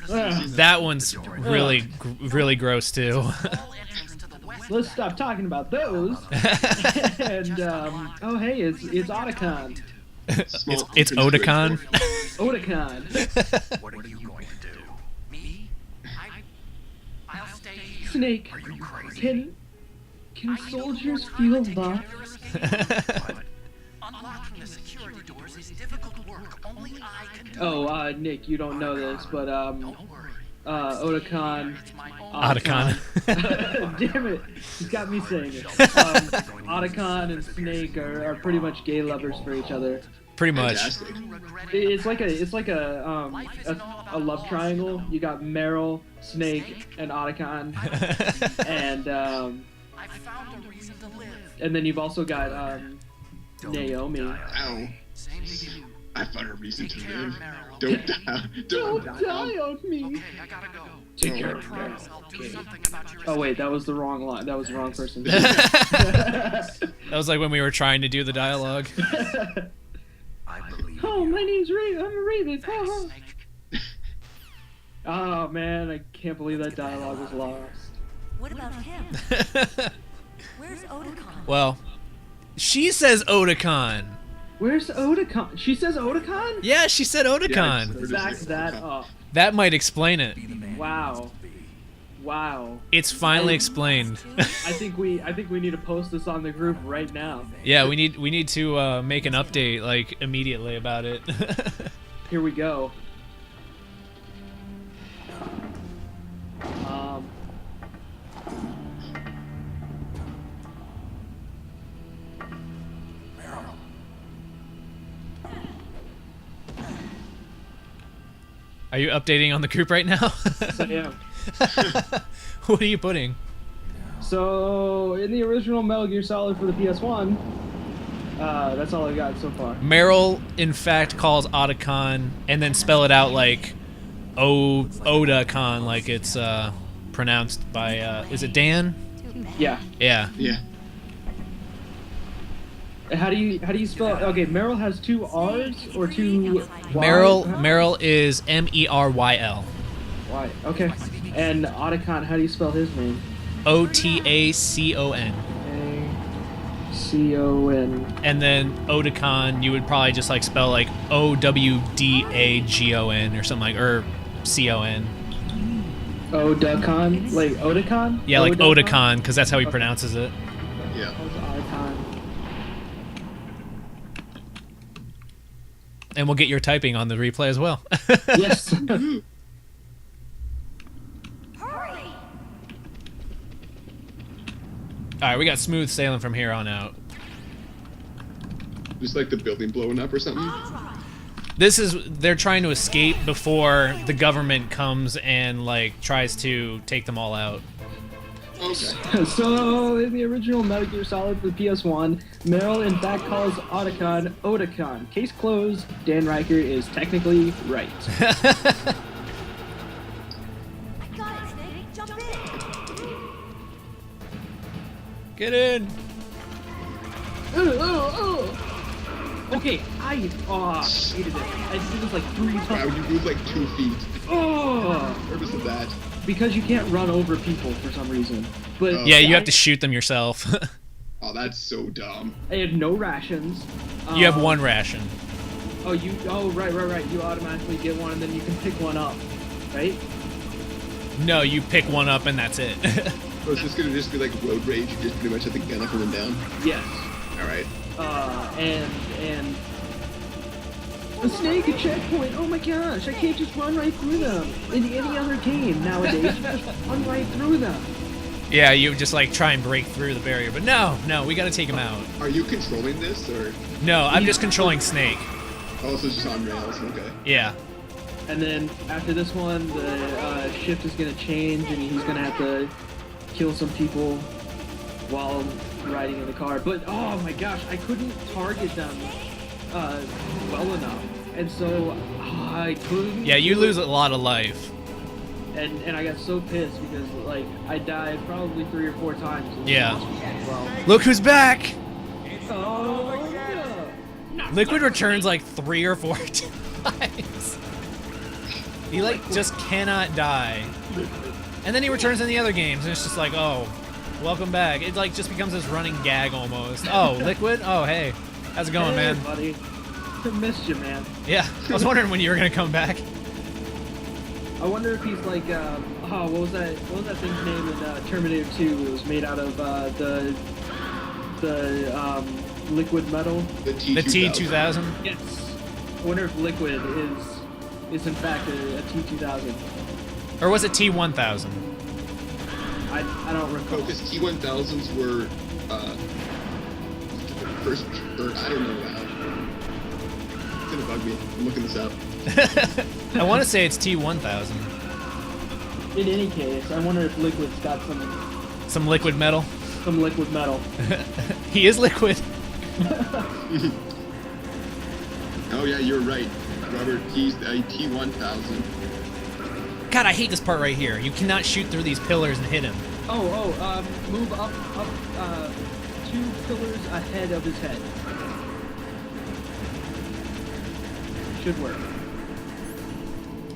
That one's really gross too. Let's stop talking about those. And oh hey, it's Otacon. It's Otakon. Otakon. What are you going to do? Me? I'll stay here. Snake. Are you crazy? Can soldiers feel love? Unlocking the security doors is difficult work. Only I can do. Oh, Nick, you don't know this, but Don't worry. Otakon. It's my own. Otacon. Damn it, he's got me saying it. Otacon and Snake are pretty much gay lovers for each other. Pretty much. Fantastic. It's like a love triangle. You got Meryl, Snake, and Otacon, and I found a reason to live. and then you've also got Naomi. Ow. Same to you. I found a reason to Take care live. of Meryl. Don't die. Don't die. on me. Okay, I gotta go. Take care I of promise Meryl. I'll do something about your. Oh wait, that was the wrong line. That was the wrong person. That was like when we were trying to do the dialogue. I believe. Oh, my name's Raven. I'm Raven. Snake. Oh man, I can't believe that dialogue was lost. What about him? Where's Otakon? Well, she says Otakon. Where's Otakon? She says Otakon? Yeah, she said Otakon. Yeah, Back that up. That might explain it. Wow. Wow. It's finally explained. I think we need to post this on the group right now. Yeah, we need to make an update like immediately about it. Here we go. Are you updating on the group right now? So, yeah. What are you putting? So in the original Metal Gear Solid for the PS1, that's all I got so far. Meryl, in fact, calls Otacon and then spell it out like Otakon, like it's pronounced by, is it Dan? Yeah. Yeah. Yeah. How do you spell? Okay, Meryl has 2 R's or 2 Y's? Meryl is Meryl. Why? Okay. And Otacon, how do you spell his name? Otacon. A-C-O-N. And then Otakon, you would probably just like spell like Owdagon or something like, or CON. Otakon? Like Otakon? Yeah, like Otakon, because that's how he pronounces it. Yeah. Otacon. And we'll get your typing on the replay as well. Yes. Hurry! All right, we got smooth sailing from here on out. Just like the building blowing up or something. They're trying to escape before the government comes and like tries to take them all out. Okay. So, in the original Metal Gear Solid for PS1, Meryl in fact calls Otacon Otakon. Case closed. Dan Riker is technically right. I got it, Snake. Jump in. Get in. Okay, I hated it. I did this like 3 Why times. would you move like 2 feet? Oh, Purpose of that. because you can't run over people for some reason. But Yeah, you have to shoot them yourself. Oh, that's so dumb. I had no rations. You have 1 ration. Oh, right. You automatically get one, and then you can pick one up, right? No, you pick one up and that's it. So it's just gonna be like road rage. You just pretty much have to gun up and run down. Yes. All right. And a snake, a checkpoint. Oh my gosh, I can't just run right through them. In any other game nowadays, you just run right through them. Yeah, you just like try and break through the barrier, but no, we gotta take him out. Are you controlling this or? No, I'm just controlling Snake. Oh, so it's just on rails. Okay. Yeah. And then after this one, the shift is gonna change, and he's gonna have to kill some people while riding in the car. But oh my gosh, I couldn't target them well enough, and so I couldn't. Yeah, you lose a lot of life. And I got so pissed because like I died probably 3 or 4 times. Yeah. Well, Look who's back! oh yeah. Liquid returns like 3 or 4 times. He like just cannot die. And then he returns in the other games, and it's just like, oh, welcome back. It like just becomes this running gag almost. Oh, Liquid? Oh, hey. How's it going, Hey, man? buddy. I missed you, man. Yeah, I was wondering when you were gonna come back. I wonder if he's like, what was that thing's name in Terminator 2? It was made out of the liquid metal. The The T-2000? Yes. I wonder if liquid is in fact a T-2000. Or was it T-1000? I don't recall. Because T-1000s were first, or I don't know. It's gonna bug me. I'm looking this up. I want to say it's T-1000. In any case, I wonder if liquid's got Some liquid metal. some liquid metal. He is liquid. Oh yeah, you're right. Robert, he's a T-1000. God, I hate this part right here. You cannot shoot through these pillars and hit him. Move up 2 pillars ahead of his head. Should work.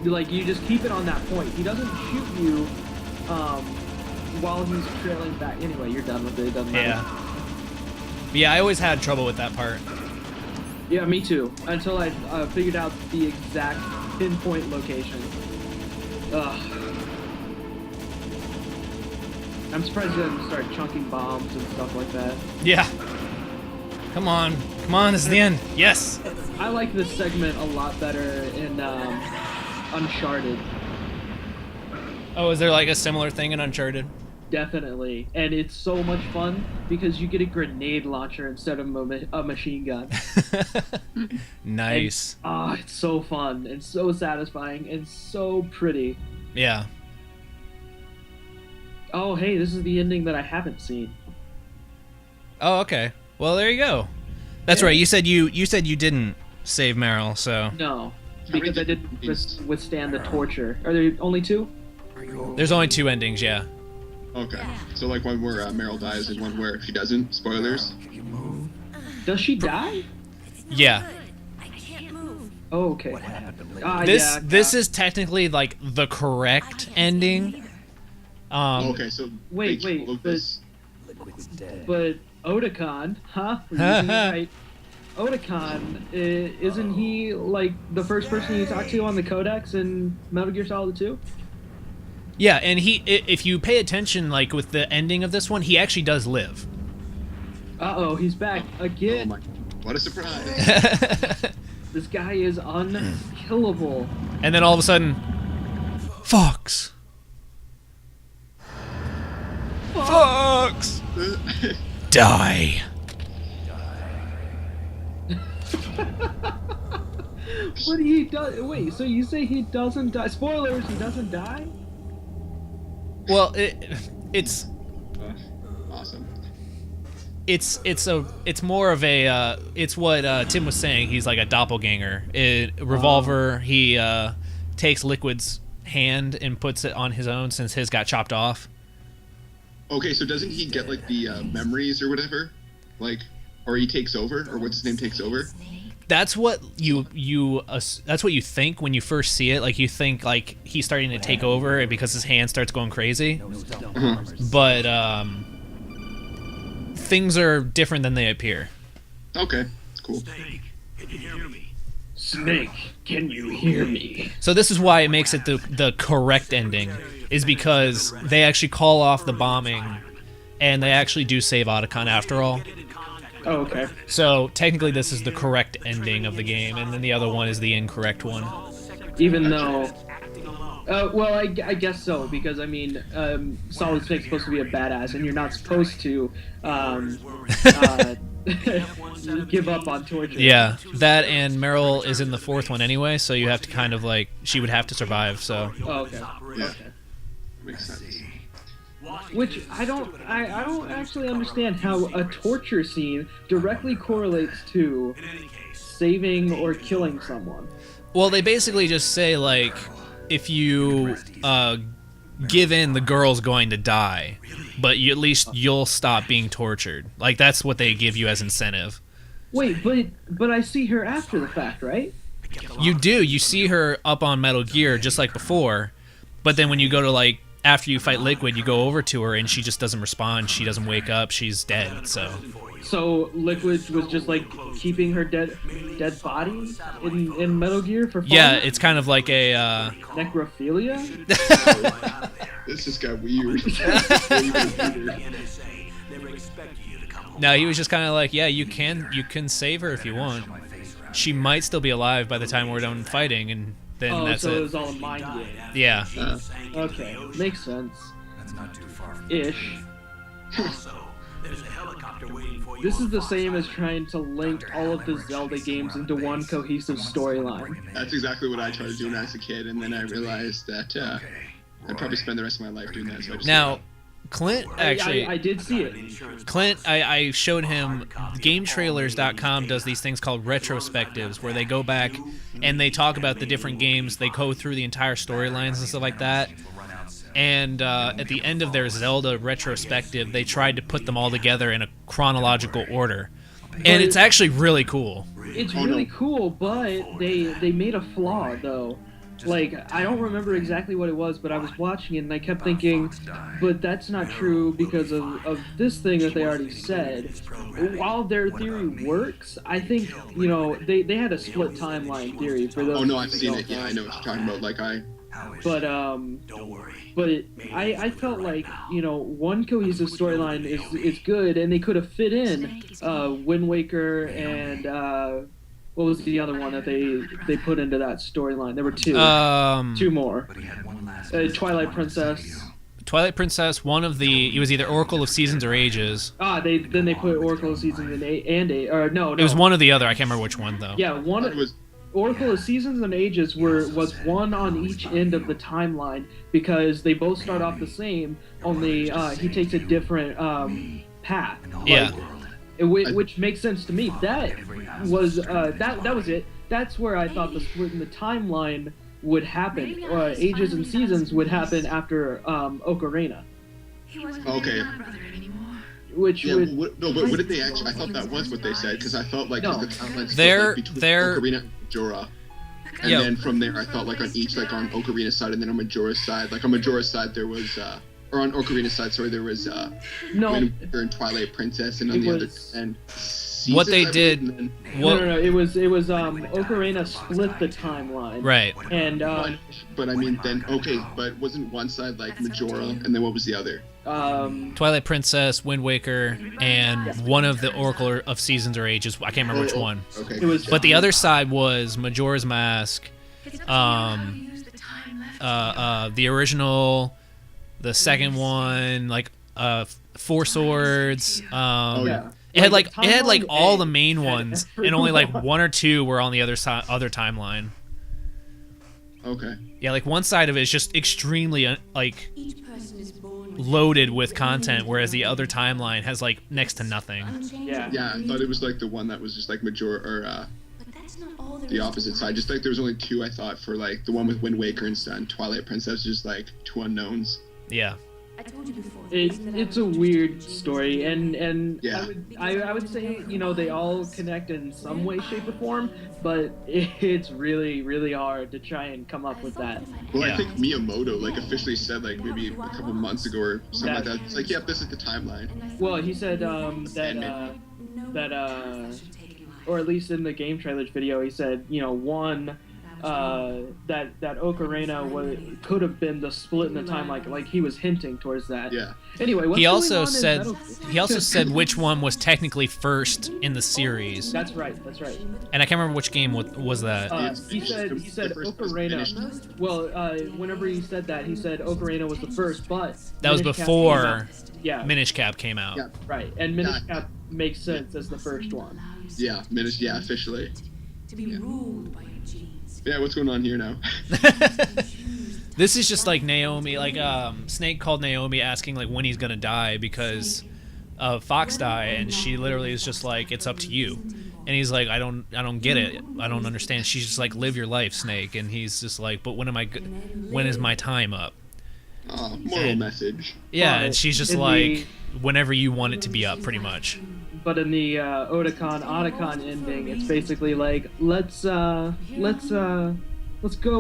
You just keep it on that point. He doesn't shoot you while he's trailing back. Anyway, you're done with it. It doesn't matter. Yeah, I always had trouble with that part. Yeah, me too. Until I figured out the exact pinpoint location. Ugh. I'm surprised you didn't start chunking bombs and stuff like that. Yeah. Come on, this is the end. Yes. I like this segment a lot better in Uncharted. Oh, is there like a similar thing in Uncharted? Definitely. And it's so much fun because you get a grenade launcher instead of a machine gun. Nice. And, it's so fun and so satisfying and so pretty. Yeah. Oh, hey, this is the ending that I haven't seen. Oh, okay. Well, there you go. That's right. You said you didn't save Meryl, so. No, because I didn't withstand the torture. Are there only 2? There's only 2 endings, yeah. Okay. So like one where Meryl dies and one where she doesn't. Spoilers. Does she die? Yeah. I can't move. Oh, okay. This is technically like the correct ending. Okay, so Wait, they wait, killed but- this. But Otakon, huh? We're using it right. Otakon, isn't he like the first person you talk to on the Codex in Metal Gear Solid 2? Yeah, and if you pay attention, like with the ending of this one, he actually does live. Uh-oh, he's back Oh again. my! What a surprise! This guy is unkillable. And then all of a sudden, Fox. Fox. Die. But he does. Wait, so you say he doesn't die? Spoilers, he doesn't die? Well, it's Awesome. it's more of a it's what Tim was saying. He's like a doppelganger. Revolver. He takes Liquid's hand and puts it on his own since his got chopped off. Okay, so doesn't he get like the memories or whatever, like, or he takes over, or what's his name takes over? That's what that's what you think when you first see it. Like you think like he's starting to take over because his hand starts going crazy. But things are different than they appear. Okay, cool. Can you hear me? Snake, can you hear me? So this is why it makes it the correct ending, is because they actually call off the bombing, and they actually do save Otacon after all. Oh, okay. So technically this is the correct ending of the game, and then the other one is the incorrect one. Even though... well, I guess so, because, I mean, Solid Snake's supposed to be a badass, and you're not supposed to give up on torture. Yeah, that and Meryl is in the 4th one anyway, so you have to kind of like, she would have to survive, so. Oh, okay. Yeah. Okay. Makes sense. Which I don't actually understand how a torture scene directly correlates to saving or killing someone. Well, they basically just say, like, if you give in, the girl's going to die, but at least you'll stop being tortured. Like, that's what they give you as incentive. Wait, but I see her after the fact, right? You do. You see her up on Metal Gear just like before, but then when you go to, like, after you fight Liquid, you go over to her and she just doesn't respond. She doesn't wake up. She's dead, so... So Liquid was just like keeping her dead body in Metal Gear for fun? Yeah, it's kind of like a necrophilia. This just got weird. No, he was just kind of like, yeah, you can save her if you want. She might still be alive by the time we're done fighting, and then that's so it. it was all a mind game. Yeah. Okay, makes sense. Ish. This is the same as trying to link all of the Zelda games into one cohesive storyline. That's exactly what I tried to do when I was a kid, and then I realized that I'd probably spend the rest of my life doing that. So I just Now, Clint actually... I did see it. Clint, I showed him, GameTrailers.com does these things called retrospectives, where they go back and they talk about the different games, they go through the entire storylines and stuff like that. And at the end of their Zelda retrospective, they tried to put them all together in a chronological order. And it's actually really cool. It's really cool, but they made a flaw, though. Like, I don't remember exactly what it was, but I was watching it and I kept thinking, but that's not true because of this thing that they already said. While their theory works, I think, you know, they had a split timeline theory for those. Oh no, I've seen it. Yeah, I know what you're talking about. Like But I felt like, you know, one cohesive storyline is good, and they could have fit in Wind Waker and what was the other one that they put into that storyline? There were two. Two more. Twilight Princess. Twilight Princess, one of the... It was either Oracle of Seasons or Ages. Then they put Oracle of Seasons and eight. Or no. It was one or the other. I can't remember which one, though. Yeah, one... It was... Oracle of Seasons and Ages was one on each end of the timeline because they both start off the same, only he takes a different path. Yeah. Which makes sense to me. That was that was it. That's where I thought the split in the timeline would happen, Ages and Seasons would happen after Ocarina. Okay. Which Yeah, would... what did they actually... I thought that was what they said, because I thought, like, No. the timeline split, They're- like, between they're- Ocarina and Majora. And Yeah. then from there, I thought, like, on each, like, on Ocarina's side and then on Majora's side. Like, on Majora's side, there was, or on Ocarina's side, sorry, there was, No. Wind Waker and Twilight Princess, and on It the other was- end, What they Seasons, I did- believe, and then- No, it was Ocarina split the timeline. Right. And but I mean, then, okay, but wasn't one side, like, Majora, and then what was the other? Twilight Princess, Wind Waker, and one of the Oracle of Seasons or Ages. I can't remember which one. Okay. it was... But the other side was Majora's Mask, the original, the second one, like Four Swords. yeah. It had like Timeline all A the main had ones, and only like one or two were on the other timeline. Okay. Yeah, like one side of it is just extremely like loaded with content, whereas the other timeline has like next to nothing. Yeah. Yeah, I thought it was, like, the one that was just, like, Majora, or, the opposite side. Just, like, there was only two, I thought, for, like, the one with Wind Waker and Twilight Princess, just, like, two unknowns. Yeah. It's a weird story, and Yeah. I would say, you know, they all connect in some way, shape, or form, but it's really, really hard to try and come up with that. Well, Yeah. I think Miyamoto, like, officially said, like, maybe a couple months ago or something like that. It's like, yep, this is the timeline. Well, he said or at least in the game trailers video, he said, you know, one, that Ocarina could have been the split in the time, like he was hinting towards that. Yeah. Anyway, what's He going also on in said Metal- which one was technically first in the series, That's right. and I can't remember which game was that. He said The first was Ocarina. finished. Well, whenever he said that, he said Ocarina was the first, but That was Minish Cap before came out. Yeah, Minish Cap came out. Yeah. right. And Minish Cap makes sense as the first one. Yeah, officially. Yeah, what's going on here now? This is just like Naomi, like Snake called Naomi asking like when he's gonna die because of Fox die, and she literally is just like, it's up to you. And he's like, I don't get it. I don't understand. She's just like, live your life, Snake. And he's just like, but when is my time up? Moral message. Yeah, But and she's just in like, whenever you want it to be up, pretty much. But in the Otacon ending, it's basically like, let's go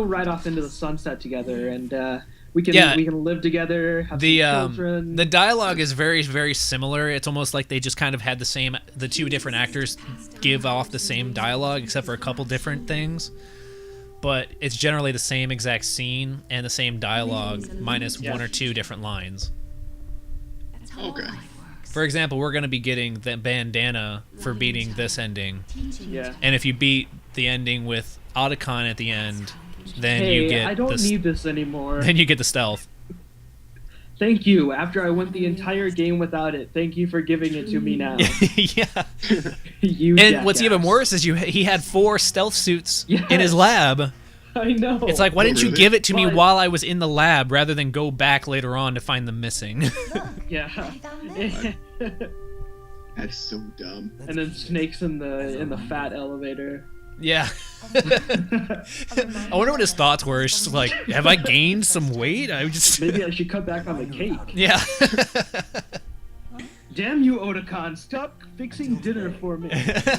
right off into the sunset together, and we can live together, have some children. The dialogue is very, very similar. It's almost like they just kind of had the two different actors give off the same dialogue, except for a couple different things. But it's generally the same exact scene and the same dialogue, minus one or two different lines. Okay. For example, we're going to be getting the bandana for beating this ending. Yeah. And if you beat the ending with Otacon at the end, then Hey, you get I don't need this anymore. Then you get the stealth. Thank you. After I went the entire game without it, thank you for giving it to me now. Yeah. You And what's jackass. even worse is he had 4 stealth suits in his Yes. lab. I know. It's like, why didn't you really? give it to me But- while I was in the lab rather than go back later on to find them missing? Yeah. That's so dumb. And then Snake's in the fat elevator. Yeah. I wonder what his thoughts were. It's just like, have I gained some weight? I just Maybe I should cut back on the cake. Yeah. Damn you, Otacon! Stop fixing dinner for me.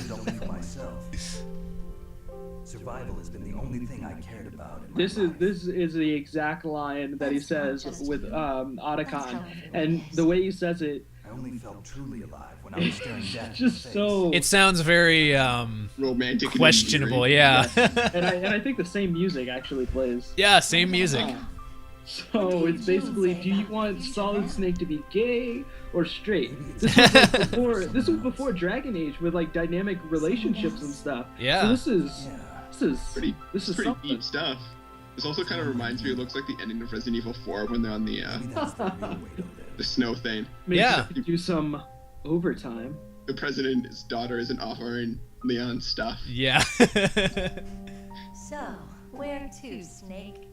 Don't leave myself. Survival has been the only thing I cared about. in my This is life. the exact line that he says with Otacon, and the way he says it, I only felt truly alive when I was staring death in the just face. so. It sounds very Romantic. and questionable, endearing. yeah. and I think the same music actually plays. Yeah, same music. So it's basically, do you want Solid Snake to be gay or straight? This was before Dragon Age with like dynamic relationships and stuff. Yeah. So this is Pretty something. deep stuff. This also kind of reminds me. It looks like the ending of Resident Evil 4 when they're on the Maybe that's the real way to live. the snow thing. Maybe Yeah. we could do some overtime. The president's daughter isn't offering Leon stuff. Yeah. So, where to, Snake?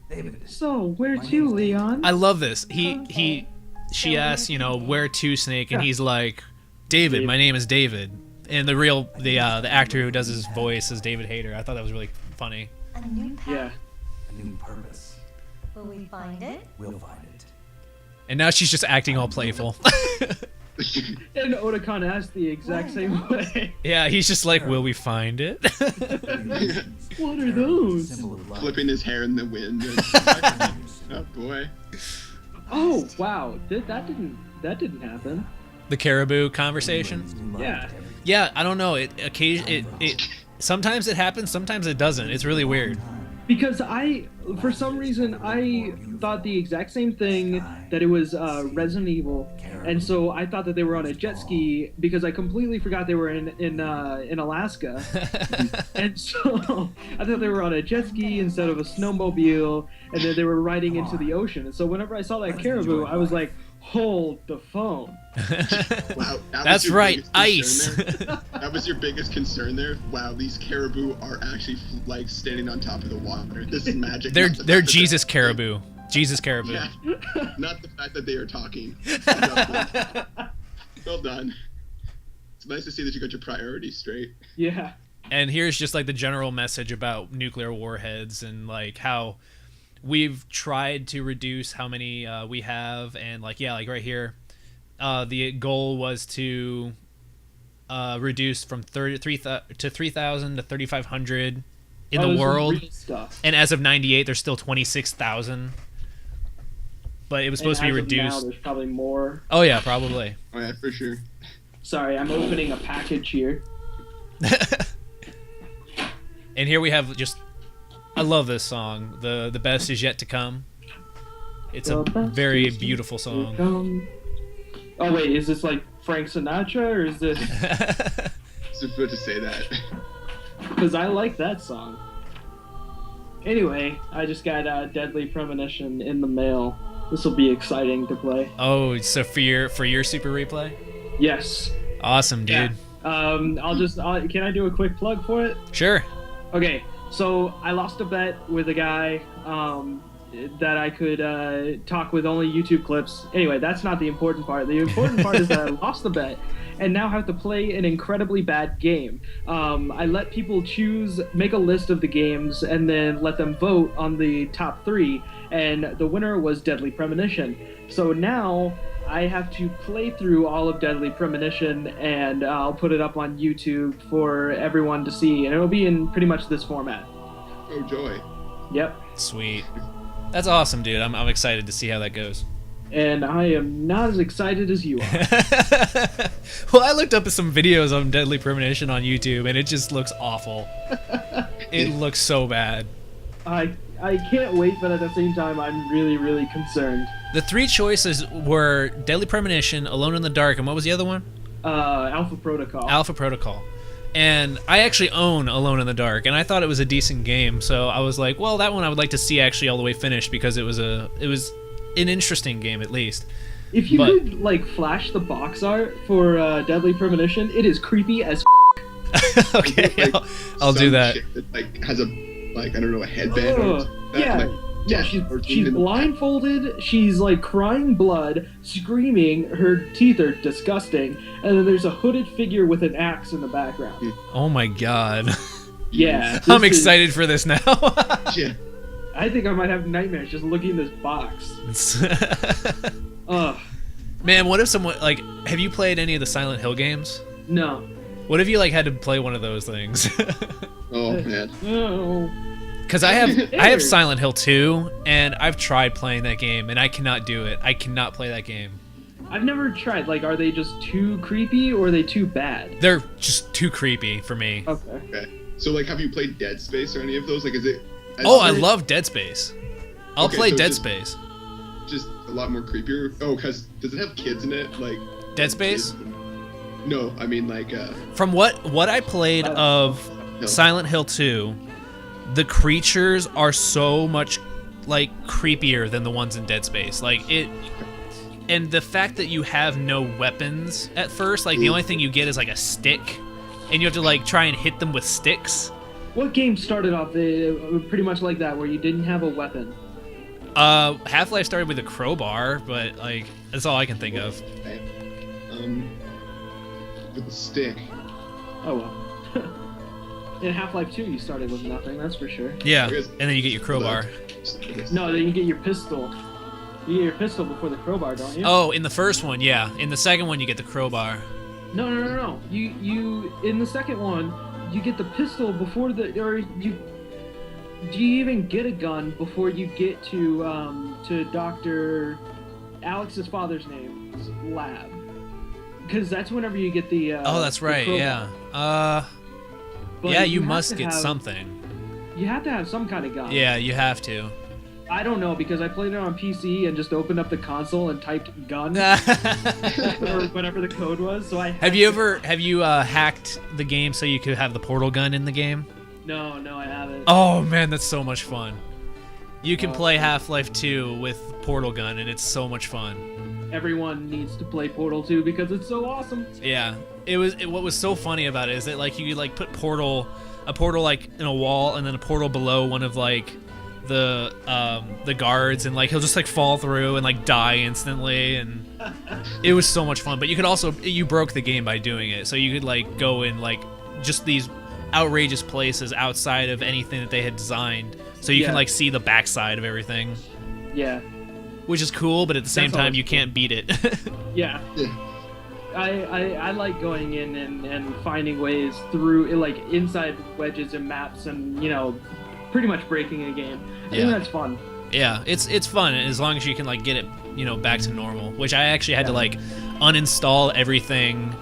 David, So where to, Leon? I love this. She asks, where to, Snake, and he's like, David, my name is David. And the actor who does his voice is David Hayter. I thought that was really funny. A new path? Yeah. A new purpose. Will we find it? We'll find it. And now she's just acting all playful. And Otakon asked the exact same way. Yeah, he's just like, will we find it? What are those? Flipping his hair in the wind. Oh boy. Oh wow, that didn't happen. The caribou conversation. Yeah. Yeah, I don't know. It sometimes it happens, sometimes it doesn't. It's really weird. Because for some reason, I thought the exact same thing, that it was Resident Evil, and so I thought that they were on a jet ski because I completely forgot they were in Alaska, and so I thought they were on a jet ski instead of a snowmobile, and then they were riding into the ocean. And so whenever I saw that caribou, I was like, hold the phone. Wow, that's right, ice. That was your biggest concern there. Wow, these caribou are actually like standing on top of the water. This is magic. They're Jesus caribou. Jesus caribou. Yeah. Not the fact that they are talking. Well done. It's nice to see that you got your priorities straight. Yeah. And here's just like the general message about nuclear warheads and like how we've tried to reduce how many we have, and like right here, the goal was to reduce from 3,000 to 3,500 in the world, and as of '98, there's still 26,000. But it was supposed to be reduced. Now, there's probably more. Oh yeah, probably. Oh yeah, for sure. Sorry, I'm opening a package here. And here we have just. I love this song. The best is yet to come. It's a very beautiful song. Oh wait, is this like Frank Sinatra or is this? I was about to say that. Because I like that song. Anyway, I just got Deadly Premonition in the mail. This will be exciting to play. Oh, so for your super replay? Yes. Awesome, dude. Yeah. Can I do a quick plug for it? Sure. Okay. So I lost a bet with a guy that I could talk with only YouTube clips. Anyway, that's not the important part. The important part is that I lost the bet and now have to play an incredibly bad game. I let people make a list of the games, and then let them vote on the top 3, and the winner was Deadly Premonition. So now I have to play through all of Deadly Premonition, and I'll put it up on YouTube for everyone to see, and it'll be in pretty much this format. Oh, joy. Yep. Sweet. That's awesome, dude. I'm excited to see how that goes. And I am not as excited as you are. Well, I looked up some videos on Deadly Premonition on YouTube, and it just looks awful. It looks so bad. I can't wait, but at the same time, I'm really, really concerned. The 3 choices were Deadly Premonition, Alone in the Dark, and what was the other one? Alpha Protocol. Alpha Protocol. And I actually own Alone in the Dark, and I thought it was a decent game, so I was like, well, that one I would like to see actually all the way finished, because it was an interesting game at least. If you could like flash the box art for Deadly Premonition, it is creepy as Okay, I'll do that. That like has a I don't know, a headband or yeah. Yeah, she's blindfolded, she's like crying blood, screaming, her teeth are disgusting, and then there's a hooded figure with an axe in the background. Oh my god. Yeah. I'm excited for this now. Yeah. I think I might have nightmares just looking at this box. Ugh. Man, what if someone, like, have you played any of the Silent Hill games? No. What if you, like, had to play one of those things? Oh, man. No. Because I have Silent Hill 2, and I've tried playing that game, and I cannot do it. I cannot play that game. I've never tried. Like, are they just too creepy, or are they too bad? They're just too creepy for me. Okay. So, like, have you played Dead Space or any of those? Like, is it... I love Dead Space. I'll play Dead Space. Just a lot more creepier? Oh, because does it have kids in it? Like... Dead Space? No, I mean, like, From what I played of Silent Hill 2... the creatures are so much like creepier than the ones in Dead Space. Like it, and the fact that you have no weapons at first, like the only thing you get is like a stick, and you have to like try and hit them with sticks. What game started off pretty much like that, where you didn't have a weapon? Half-Life started with a crowbar, but like that's all I can think of. With a stick. Oh well. In Half-Life 2, you started with nothing, that's for sure. Yeah, and then you get your crowbar. No, then you get your pistol. You get your pistol before the crowbar, don't you? Oh, in the first one, yeah. In the second one, you get the crowbar. No. You in the second one, you get the pistol before do you even get a gun before you get to Dr. Alex's father's name's lab? Because that's whenever you get the. Oh, that's right. Yeah. But yeah, you must get something. You have to have some kind of gun. Yeah, you have to. I don't know because I played it on PC and just opened up the console and typed gun or whatever the code was. So I have you hacked the game so you could have the portal gun in the game? No, I haven't. Oh man, that's so much fun. You can play Half-Life 2 with portal gun and it's so much fun. Everyone needs to play Portal 2 because it's so awesome. Yeah, what was so funny about it is that like you could like put a portal like in a wall and then a portal below one of like the guards, and like he'll just like fall through and like die instantly, and it was so much fun. But you could also, you broke the game by doing it, so you could like go in like just these outrageous places outside of anything that they had designed, so you can like see the backside of everything. Yeah, which is cool, but at the same time you can't beat it. Yeah. I like going in and finding ways through like inside wedges and maps and, you know, pretty much breaking a game. I think that's fun. Yeah, it's fun as long as you can like get it, you know, back to normal. Which I actually had to like uninstall everything,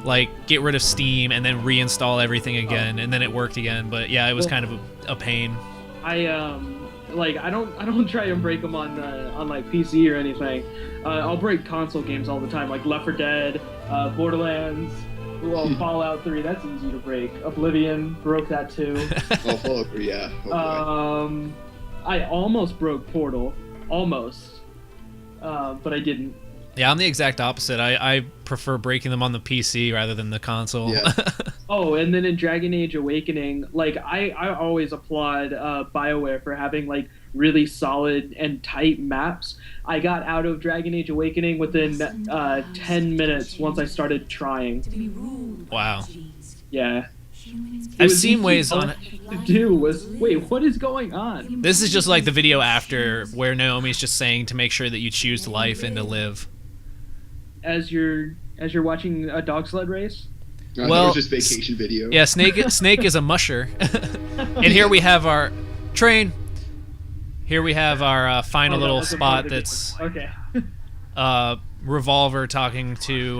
like get rid of Steam and then reinstall everything again, and then it worked again. But yeah, it was kind of a pain. I don't try and break them on like PC or anything. I'll break console games all the time, like Left 4 Dead, Borderlands. Well, Fallout 3, that's easy to break. Oblivion, broke that too. Oh, Fallout 3, yeah. Oh, I almost broke Portal, almost, but I didn't. Yeah, I'm the exact opposite. I prefer breaking them on the PC rather than the console. Yeah. Oh, and then in Dragon Age Awakening, like I always applaud BioWare for having like really solid and tight maps. I got out of Dragon Age Awakening within 10 minutes once I started trying. Wow. Yeah. I've seen ways on it. Wait, what is going on? This is just like the video after where Naomi's just saying to make sure that you choose life and to live. As you're watching a dog sled race? Well, it was just vacation video. Yeah, Snake is a musher. And here we have our train. Here we have our final little spot that's Revolver talking to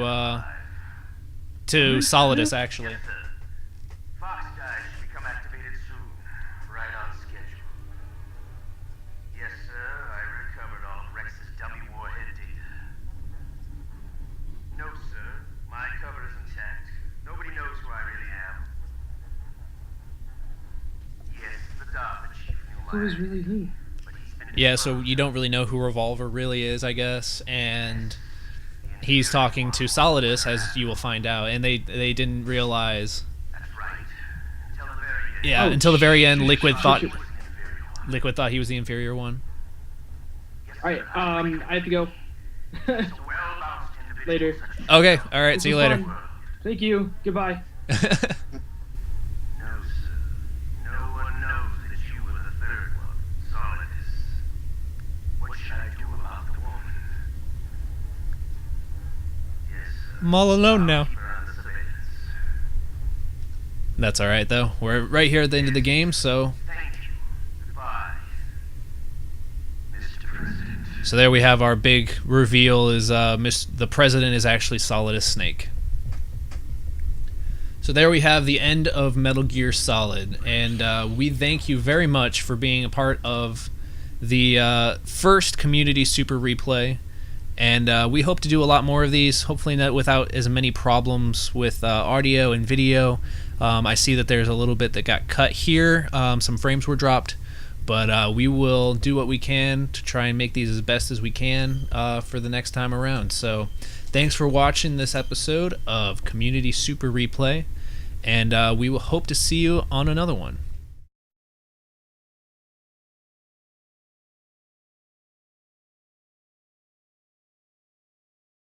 Solidus, actually. Fox guys should become activated soon. Right on schedule. Yes, sir, I recovered all of Rex's dummy warhead data. No, sir, my cover is intact. Nobody knows who I really am. Yes, the Dartha chief knew my Who is really who? Yeah, so you don't really know who Revolver really is, I guess, and he's talking to Solidus, as you will find out, and they didn't realize. Yeah, until the very end, Liquid thought he was the inferior one. All right, I have to go. Later. Okay, all right, see you later. Fun. Thank you. Goodbye. I'm all alone now. That's all right, though. We're right here at the end of the game, so. So there we have our big reveal: is the president is actually Solidus Snake. So there we have the end of Metal Gear Solid, and we thank you very much for being a part of the first community super replay. And we hope to do a lot more of these, hopefully not without as many problems with audio and video. I see that there's a little bit that got cut here. Some frames were dropped. But we will do what we can to try and make these as best as we can for the next time around. So thanks for watching this episode of Community Super Replay. And we will hope to see you on another one.